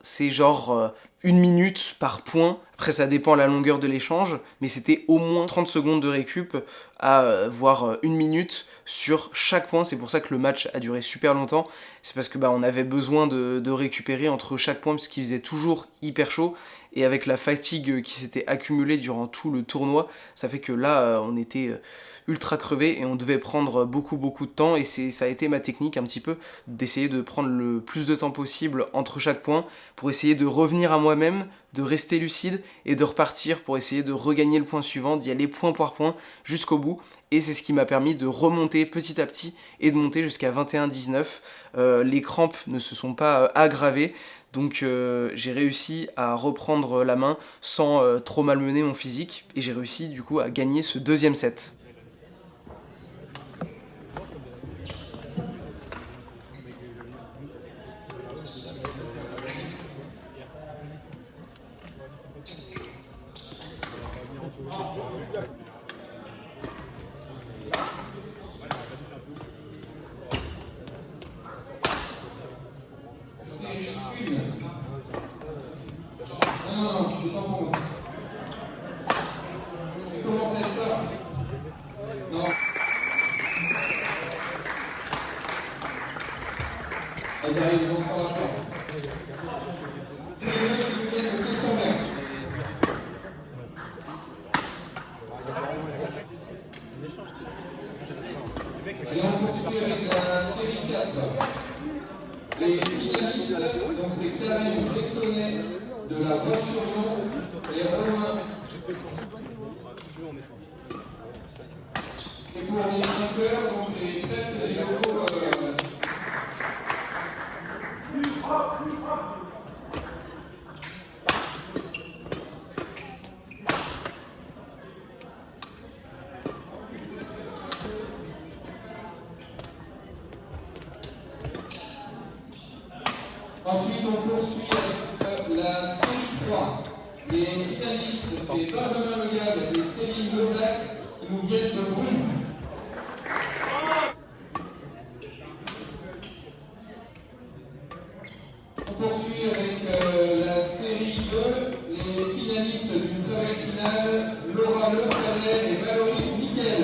c'est genre 1 minute par point. Après ça dépend de la longueur de l'échange, mais c'était au moins 30 secondes de récup à voire 1 minute sur chaque point. C'est pour ça que le match a duré super longtemps, c'est parce que on avait besoin de récupérer entre chaque point, parce qu'il faisait toujours hyper chaud, et avec la fatigue qui s'était accumulée durant tout le tournoi, ça fait que là on était ultra crevé et on devait prendre beaucoup de temps, et ça a été ma technique un petit peu, d'essayer de prendre le plus de temps possible entre chaque point pour essayer de revenir à moi-même, de rester lucide et de repartir pour essayer de regagner le point suivant, d'y aller point par point jusqu'au bout. Et c'est ce qui m'a permis de remonter petit à petit et de monter jusqu'à 21-19. Les crampes ne se sont pas aggravées, donc j'ai réussi à reprendre la main sans trop malmener mon physique, et j'ai réussi du coup à gagner ce deuxième set. Non, je t'en prends. Mais comment ça se passe? Non. Elles arrivent donc par la fin. Tous les mecs qui viennent de Christopher. Et on poursuit avec la série 4. Les finalistes, donc c'est Karine Bressonnet de la Roche-sur-Yon et Romain. Et pour les vainqueurs, donc c'est presque des locaux. Ensuite, on poursuit avec la série 3. Les finalistes, c'est Benjamin Legade et Céline Lozac qui nous viennent de Brune. On poursuit avec la série 2. Les finalistes d'une soirée finale, Laura Le Salaire et Valérie Nickel.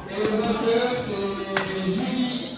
Et le vainqueur, c'est Julie.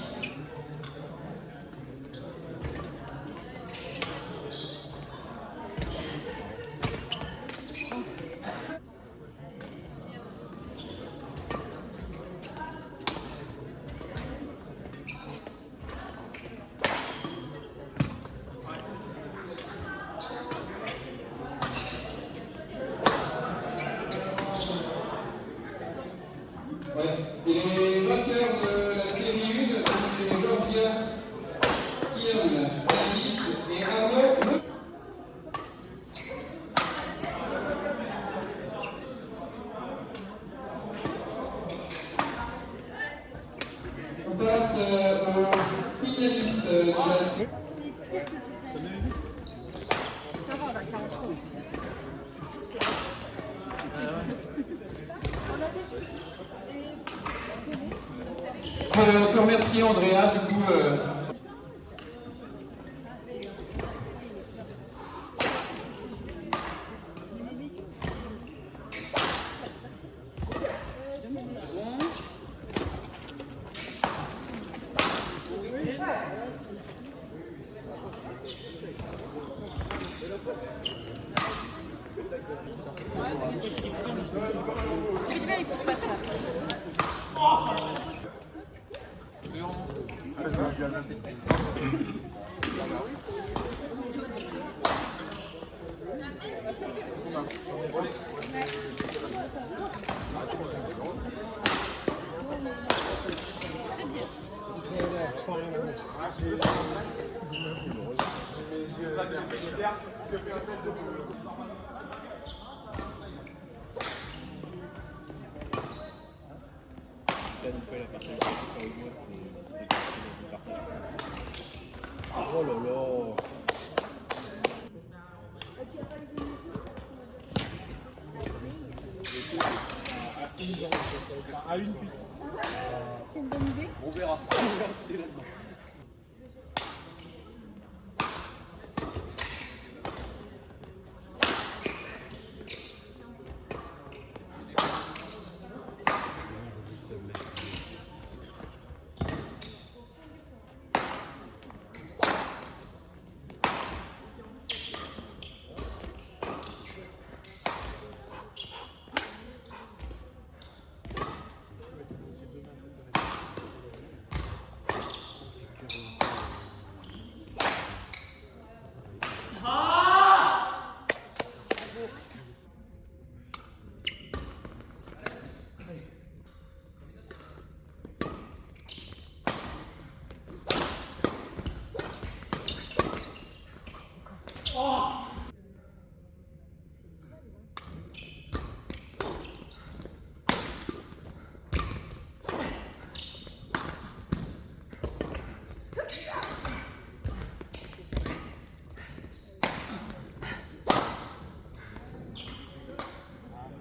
Ouais. Et les vainqueurs de la série 1, c'est Georgia, Kierl, Alice et Arnaud. On passe aux finalistes de la série. Je te remercie Andrea, du coup. fait du bien les petites passes là. Une fois la partie avec moi, c'était partage. Oh là là. À une cuisse. C'est une bonne idée. On verra. On verra si t'es là-dedans.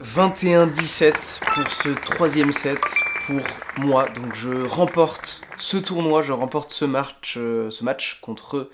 « 21-17 pour ce troisième set pour moi. Donc je remporte ce tournoi, je remporte ce match contre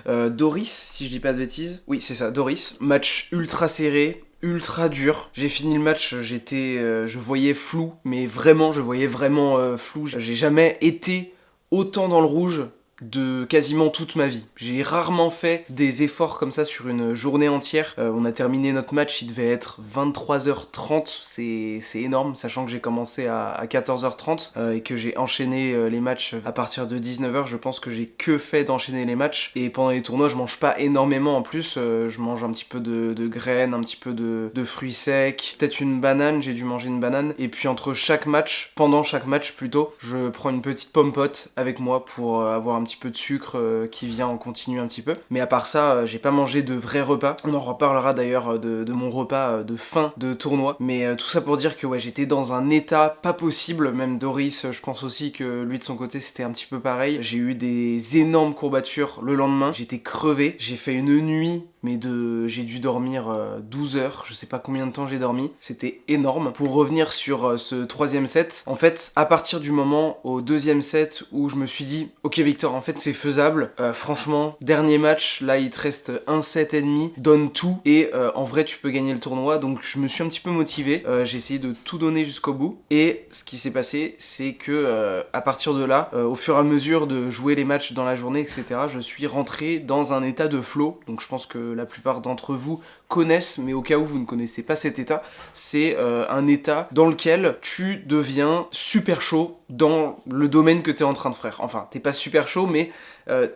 Doris, si je dis pas de bêtises. Oui, c'est ça, Doris. Match ultra serré, ultra dur. J'ai fini le match, je voyais flou, mais vraiment, je voyais vraiment flou. J'ai jamais été autant dans le rouge de quasiment toute ma vie. J'ai rarement fait des efforts comme ça sur une journée entière. On a terminé notre match, il devait être 23h30, c'est énorme, sachant que j'ai commencé à 14h30 et que j'ai enchaîné les matchs à partir de 19h. Je pense que j'ai que fait d'enchaîner les matchs, et pendant les tournois je mange pas énormément en plus. Je mange un petit peu de graines, un petit peu de fruits secs, peut-être une banane, j'ai dû manger une banane, et puis entre chaque match, pendant chaque match plutôt, je prends une petite pomme-pote avec moi pour avoir un petit peu de sucre qui vient en continu un petit peu. Mais à part ça, j'ai pas mangé de vrais repas. On en reparlera d'ailleurs de mon repas de fin de tournoi. Mais tout ça pour dire que ouais, j'étais dans un état pas possible. Même Doris, je pense aussi que lui de son côté c'était un petit peu pareil. J'ai eu des énormes courbatures le lendemain. J'étais crevé. J'ai fait une nuit, mais j'ai dû dormir 12 heures. Je sais pas combien de temps j'ai dormi. C'était énorme. Pour revenir sur ce troisième set, en fait, à partir du moment au deuxième set où je me suis dit, ok Victor, en fait c'est faisable, franchement, dernier match, là il te reste un set et demi, donne tout, et en vrai tu peux gagner le tournoi. Donc je me suis un petit peu motivé, j'ai essayé de tout donner jusqu'au bout, et ce qui s'est passé, c'est que à partir de là, au fur et à mesure de jouer les matchs dans la journée, etc., je suis rentré dans un état de flow. Donc je pense que la plupart d'entre vous connaissent, mais au cas où vous ne connaissez pas cet état, c'est un état dans lequel tu deviens super chaud dans le domaine que tu es en train de faire. Enfin, t'es pas super chaud, mais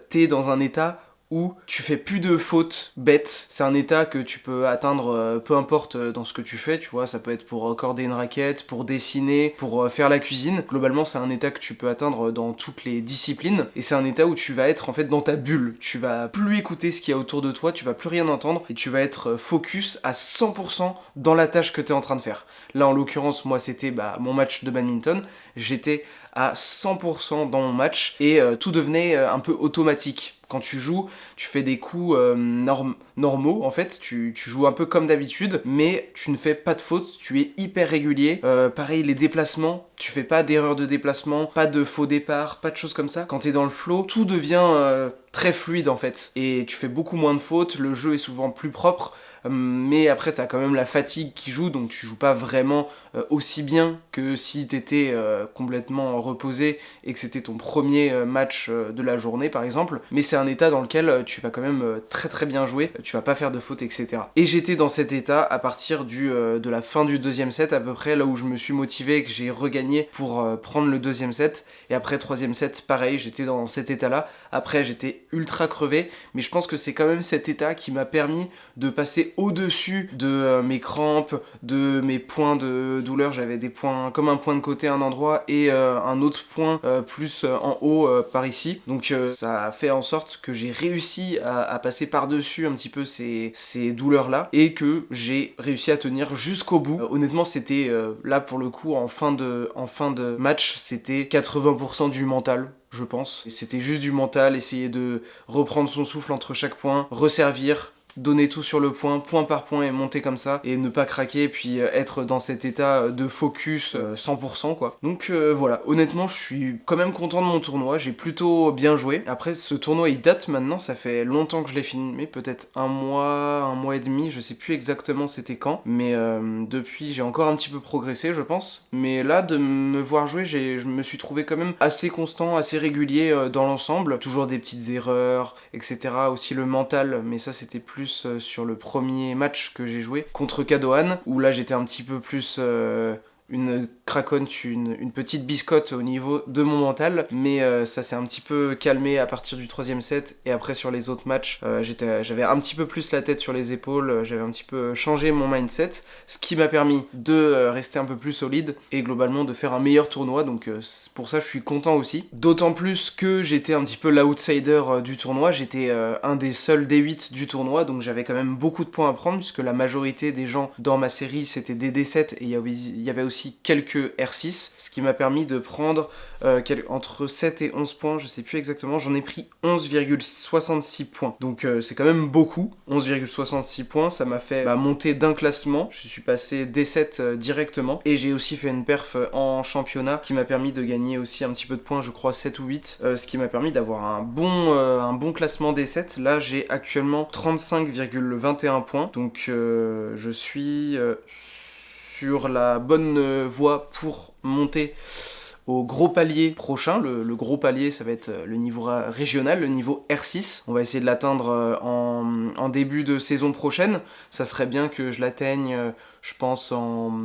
t'es dans un état où tu fais plus de fautes bêtes. C'est un état que tu peux atteindre peu importe dans ce que tu fais, tu vois, ça peut être pour accorder une raquette, pour dessiner, pour faire la cuisine. Globalement, c'est un état que tu peux atteindre dans toutes les disciplines, et c'est un état où tu vas être en fait dans ta bulle. Tu vas plus écouter ce qu'il y a autour de toi, tu vas plus rien entendre, et tu vas être focus à 100% dans la tâche que tu es en train de faire. Là, en l'occurrence, moi, c'était mon match de badminton. J'étais à 100% dans mon match, et tout devenait un peu automatique. Quand tu joues, tu fais des coups normaux, en fait, tu joues un peu comme d'habitude, mais tu ne fais pas de fautes, tu es hyper régulier. Pareil, les déplacements, tu fais pas d'erreur de déplacement, pas de faux départ, pas de choses comme ça. Quand t'es dans le flow, tout devient très fluide en fait, et tu fais beaucoup moins de fautes, le jeu est souvent plus propre, mais après t'as quand même la fatigue qui joue, donc tu joues pas vraiment aussi bien que si t'étais complètement reposé et que c'était ton premier match de la journée par exemple, mais c'est un état dans lequel tu vas quand même très très bien jouer, tu vas pas faire de fautes, etc. Et j'étais dans cet état à partir de la fin du deuxième set à peu près, là où je me suis motivé et que j'ai regagné pour prendre le deuxième set, et après troisième set pareil, j'étais dans cet état là. Après j'étais ultra crevé, mais je pense que c'est quand même cet état qui m'a permis de passer au-dessus de mes crampes, de mes points de douleur. J'avais des points, comme un point de côté à un endroit et un autre point plus en haut par ici, donc ça a fait en sorte que j'ai réussi à passer par-dessus un petit peu ces douleurs là, et que j'ai réussi à tenir jusqu'au bout. Honnêtement c'était là pour le coup en fin de match, c'était 80% du mental, je pense. C'était juste du mental, essayer de reprendre son souffle entre chaque point, resservir, donner tout sur le point par point et monter comme ça, et ne pas craquer, puis être dans cet état de focus 100% quoi. Donc voilà, honnêtement je suis quand même content de mon tournoi, j'ai plutôt bien joué. Après ce tournoi il date maintenant, ça fait longtemps que je l'ai filmé, peut-être un mois et demi, je sais plus exactement c'était quand, mais depuis j'ai encore un petit peu progressé je pense, mais là de me voir jouer je me suis trouvé quand même assez constant, assez régulier dans l'ensemble, toujours des petites erreurs, etc. Aussi le mental, mais ça c'était plus sur le premier match que j'ai joué contre Kadohan, où là j'étais un petit peu plus une craconne, une petite biscotte au niveau de mon mental, mais ça s'est un petit peu calmé à partir du troisième set, et après sur les autres matchs j'avais un petit peu plus la tête sur les épaules, j'avais un petit peu changé mon mindset, ce qui m'a permis de rester un peu plus solide et globalement de faire un meilleur tournoi, donc pour ça je suis content aussi, d'autant plus que j'étais un petit peu l'outsider du tournoi, j'étais un des seuls D8 du tournoi, donc j'avais quand même beaucoup de points à prendre puisque la majorité des gens dans ma série c'était des D7 et il y avait aussi quelques R6, ce qui m'a permis de prendre entre 7 et 11 points, je sais plus exactement, j'en ai pris 11,66 points, donc c'est quand même beaucoup. 11,66 points, ça m'a fait monter d'un classement, je suis passé D7 directement, et j'ai aussi fait une perf en championnat qui m'a permis de gagner aussi un petit peu de points, je crois 7 ou 8, ce qui m'a permis d'avoir un bon classement D7. Là j'ai actuellement 35,21 points, donc je suis sur la bonne voie pour monter au gros palier prochain. Le gros palier ça va être le niveau régional, le niveau R6. On va essayer de l'atteindre en début de saison prochaine. Ça serait bien que je l'atteigne je pense en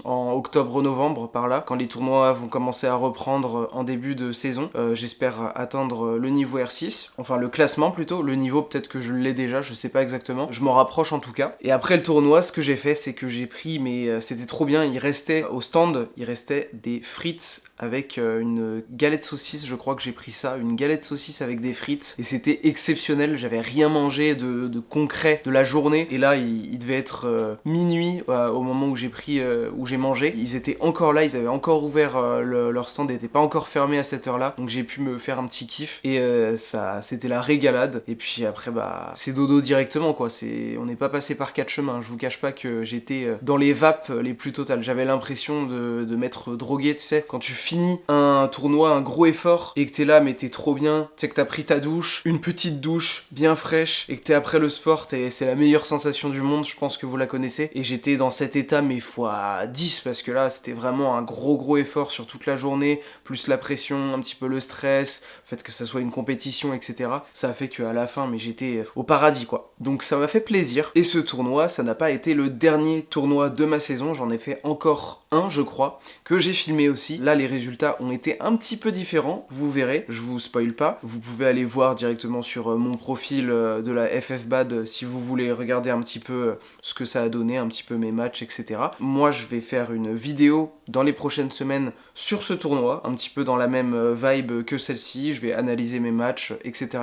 octobre-novembre par là, quand les tournois vont commencer à reprendre en début de saison. J'espère atteindre le niveau R6, enfin le classement plutôt, le niveau peut-être que je l'ai déjà, je sais pas exactement, je m'en rapproche en tout cas. Et après le tournoi, ce que j'ai fait c'est que j'ai pris, mais c'était trop bien, il restait au stand, il restait des frites avec une galette saucisse, je crois que j'ai pris ça, une galette saucisse avec des frites, et c'était exceptionnel, j'avais rien mangé de concret de la journée, et là il devait être minuit au moment où j'ai mangé. Ils étaient encore là, ils avaient encore ouvert leur stand, n'était pas encore fermé à cette heure là, donc j'ai pu me faire un petit kiff, et ça c'était la régalade. Et puis après c'est dodo directement quoi, on n'est pas passé par quatre chemins, je vous cache pas que j'étais dans les vapes les plus totales, j'avais l'impression de m'être drogué, tu sais, quand tu finis un tournoi, un gros effort, et que t'es là mais t'es trop bien, tu sais que t'as pris ta douche, une petite douche bien fraîche, et que t'es après le sport, c'est la meilleure sensation du monde, je pense que vous la connaissez, et j'étais dans cet état mais x10, parce que là c'était vraiment un gros effort sur toute la journée, plus la pression, un petit peu le stress, le fait que ça soit une compétition, etc. Ça a fait qu'à la fin mais j'étais au paradis quoi. Donc ça m'a fait plaisir, et ce tournoi ça n'a pas été le dernier tournoi de ma saison, j'en ai fait encore un je crois, que j'ai filmé aussi. Là les résultats ont été un petit peu différents, vous verrez, je vous spoil pas, vous pouvez aller voir directement sur mon profil de la FFBAD si vous voulez regarder un petit peu ce que ça a donné, un petit peu mes matchs, etc. Moi je vais faire une vidéo dans les prochaines semaines sur ce tournoi, un petit peu dans la même vibe que celle-ci, je vais analyser mes matchs, etc.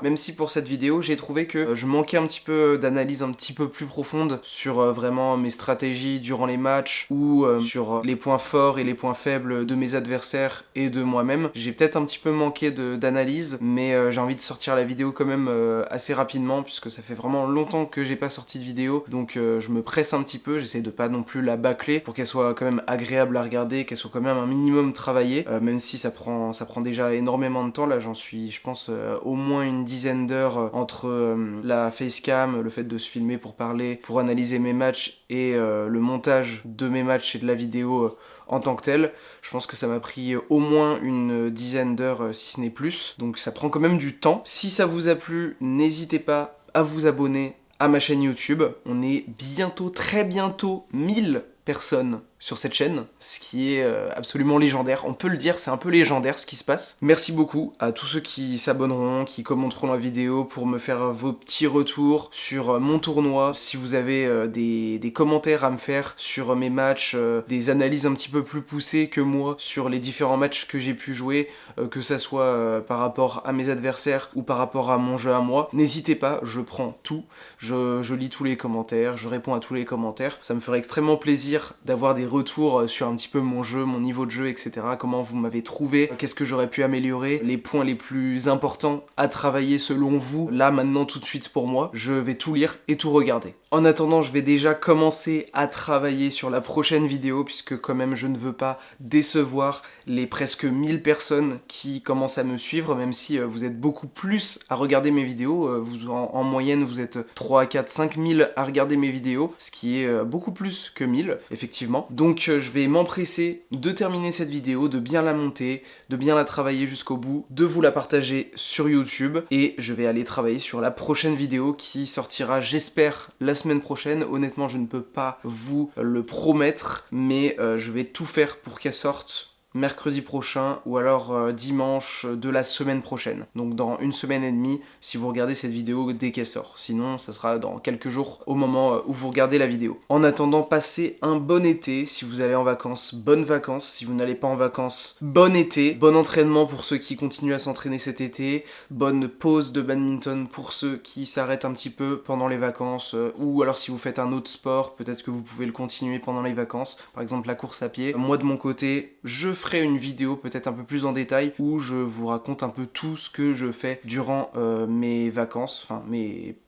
Même si pour cette vidéo j'ai trouvé que je manquais un petit peu d'analyse un petit peu plus profonde sur vraiment mes stratégies durant les matchs, ou sur les points forts et les points faibles de mes adversaires et de moi-même. J'ai peut-être un petit peu manqué d'analyse, mais j'ai envie de sortir la vidéo quand même assez rapidement, puisque ça fait vraiment longtemps que j'ai pas sorti de vidéo, donc je me presse un petit peu, j'essaie de pas non plus la bâcler pour qu'elle soit quand même agréable à regarder, qu'elle soit quand même un minimum travaillée, même si ça prend déjà énormément de temps. Là j'en suis, je pense, au moins une dizaine d'heures entre la facecam, le fait de se filmer pour parler, pour analyser mes matchs et le montage de mes matchs et de la vidéo en tant que tel. Je pense que ça m'a pris au moins une dizaine d'heures si ce n'est plus, donc ça prend quand même du temps. Si ça vous a plu, n'hésitez pas à vous abonner à ma chaîne YouTube. On est bientôt, très bientôt, 1000 personnes sur cette chaîne, ce qui est absolument légendaire. On peut le dire, c'est un peu légendaire ce qui se passe. Merci beaucoup à tous ceux qui s'abonneront, qui commenteront la vidéo pour me faire vos petits retours sur mon tournoi. Si vous avez des commentaires à me faire sur mes matchs, des analyses un petit peu plus poussées que moi sur les différents matchs que j'ai pu jouer, que ça soit par rapport à mes adversaires ou par rapport à mon jeu à moi, n'hésitez pas, je prends tout. Je lis tous les commentaires, je réponds à tous les commentaires. Ça me ferait extrêmement plaisir d'avoir des retours sur un petit peu mon jeu, mon niveau de jeu, etc. Comment vous m'avez trouvé, qu'est-ce que j'aurais pu améliorer, les points les plus importants à travailler selon vous, là, maintenant, tout de suite pour moi. Je vais tout lire et tout regarder. En attendant, je vais déjà commencer à travailler sur la prochaine vidéo, puisque quand même je ne veux pas décevoir les presque 1000 personnes qui commencent à me suivre, même si vous êtes beaucoup plus à regarder mes vidéos. En moyenne, vous êtes 3, 4, 5 000 à regarder mes vidéos, ce qui est beaucoup plus que 1000, effectivement. Donc je vais m'empresser de terminer cette vidéo, de bien la monter, de bien la travailler jusqu'au bout, de vous la partager sur YouTube, et je vais aller travailler sur la prochaine vidéo qui sortira, j'espère, la semaine prochaine. Honnêtement, je ne peux pas vous le promettre, mais je vais tout faire pour qu'elle sorte mercredi prochain ou alors dimanche de la semaine prochaine. Donc dans une semaine et demie si vous regardez cette vidéo dès qu'elle sort. Sinon ça sera dans quelques jours au moment où vous regardez la vidéo. En attendant, passez un bon été. Si vous allez en vacances, bonnes vacances. Si vous n'allez pas en vacances, bon été. Bon entraînement pour ceux qui continuent à s'entraîner cet été. Bonne pause de badminton pour ceux qui s'arrêtent un petit peu pendant les vacances. Ou alors si vous faites un autre sport, peut-être que vous pouvez le continuer pendant les vacances. Par exemple la course à pied. Moi de mon côté, je ferai une vidéo peut-être un peu plus en détail où je vous raconte un peu tout ce que je fais durant mes vacances, enfin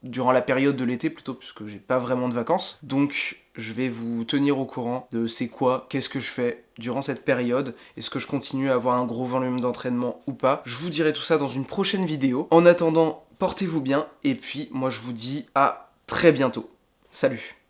durant la période de l'été plutôt, puisque j'ai pas vraiment de vacances. Donc je vais vous tenir au courant de c'est quoi, qu'est-ce que je fais durant cette période, est-ce que je continue à avoir un gros volume d'entraînement ou pas. Je vous dirai tout ça dans une prochaine vidéo. En attendant, portez-vous bien et puis moi je vous dis à très bientôt. Salut!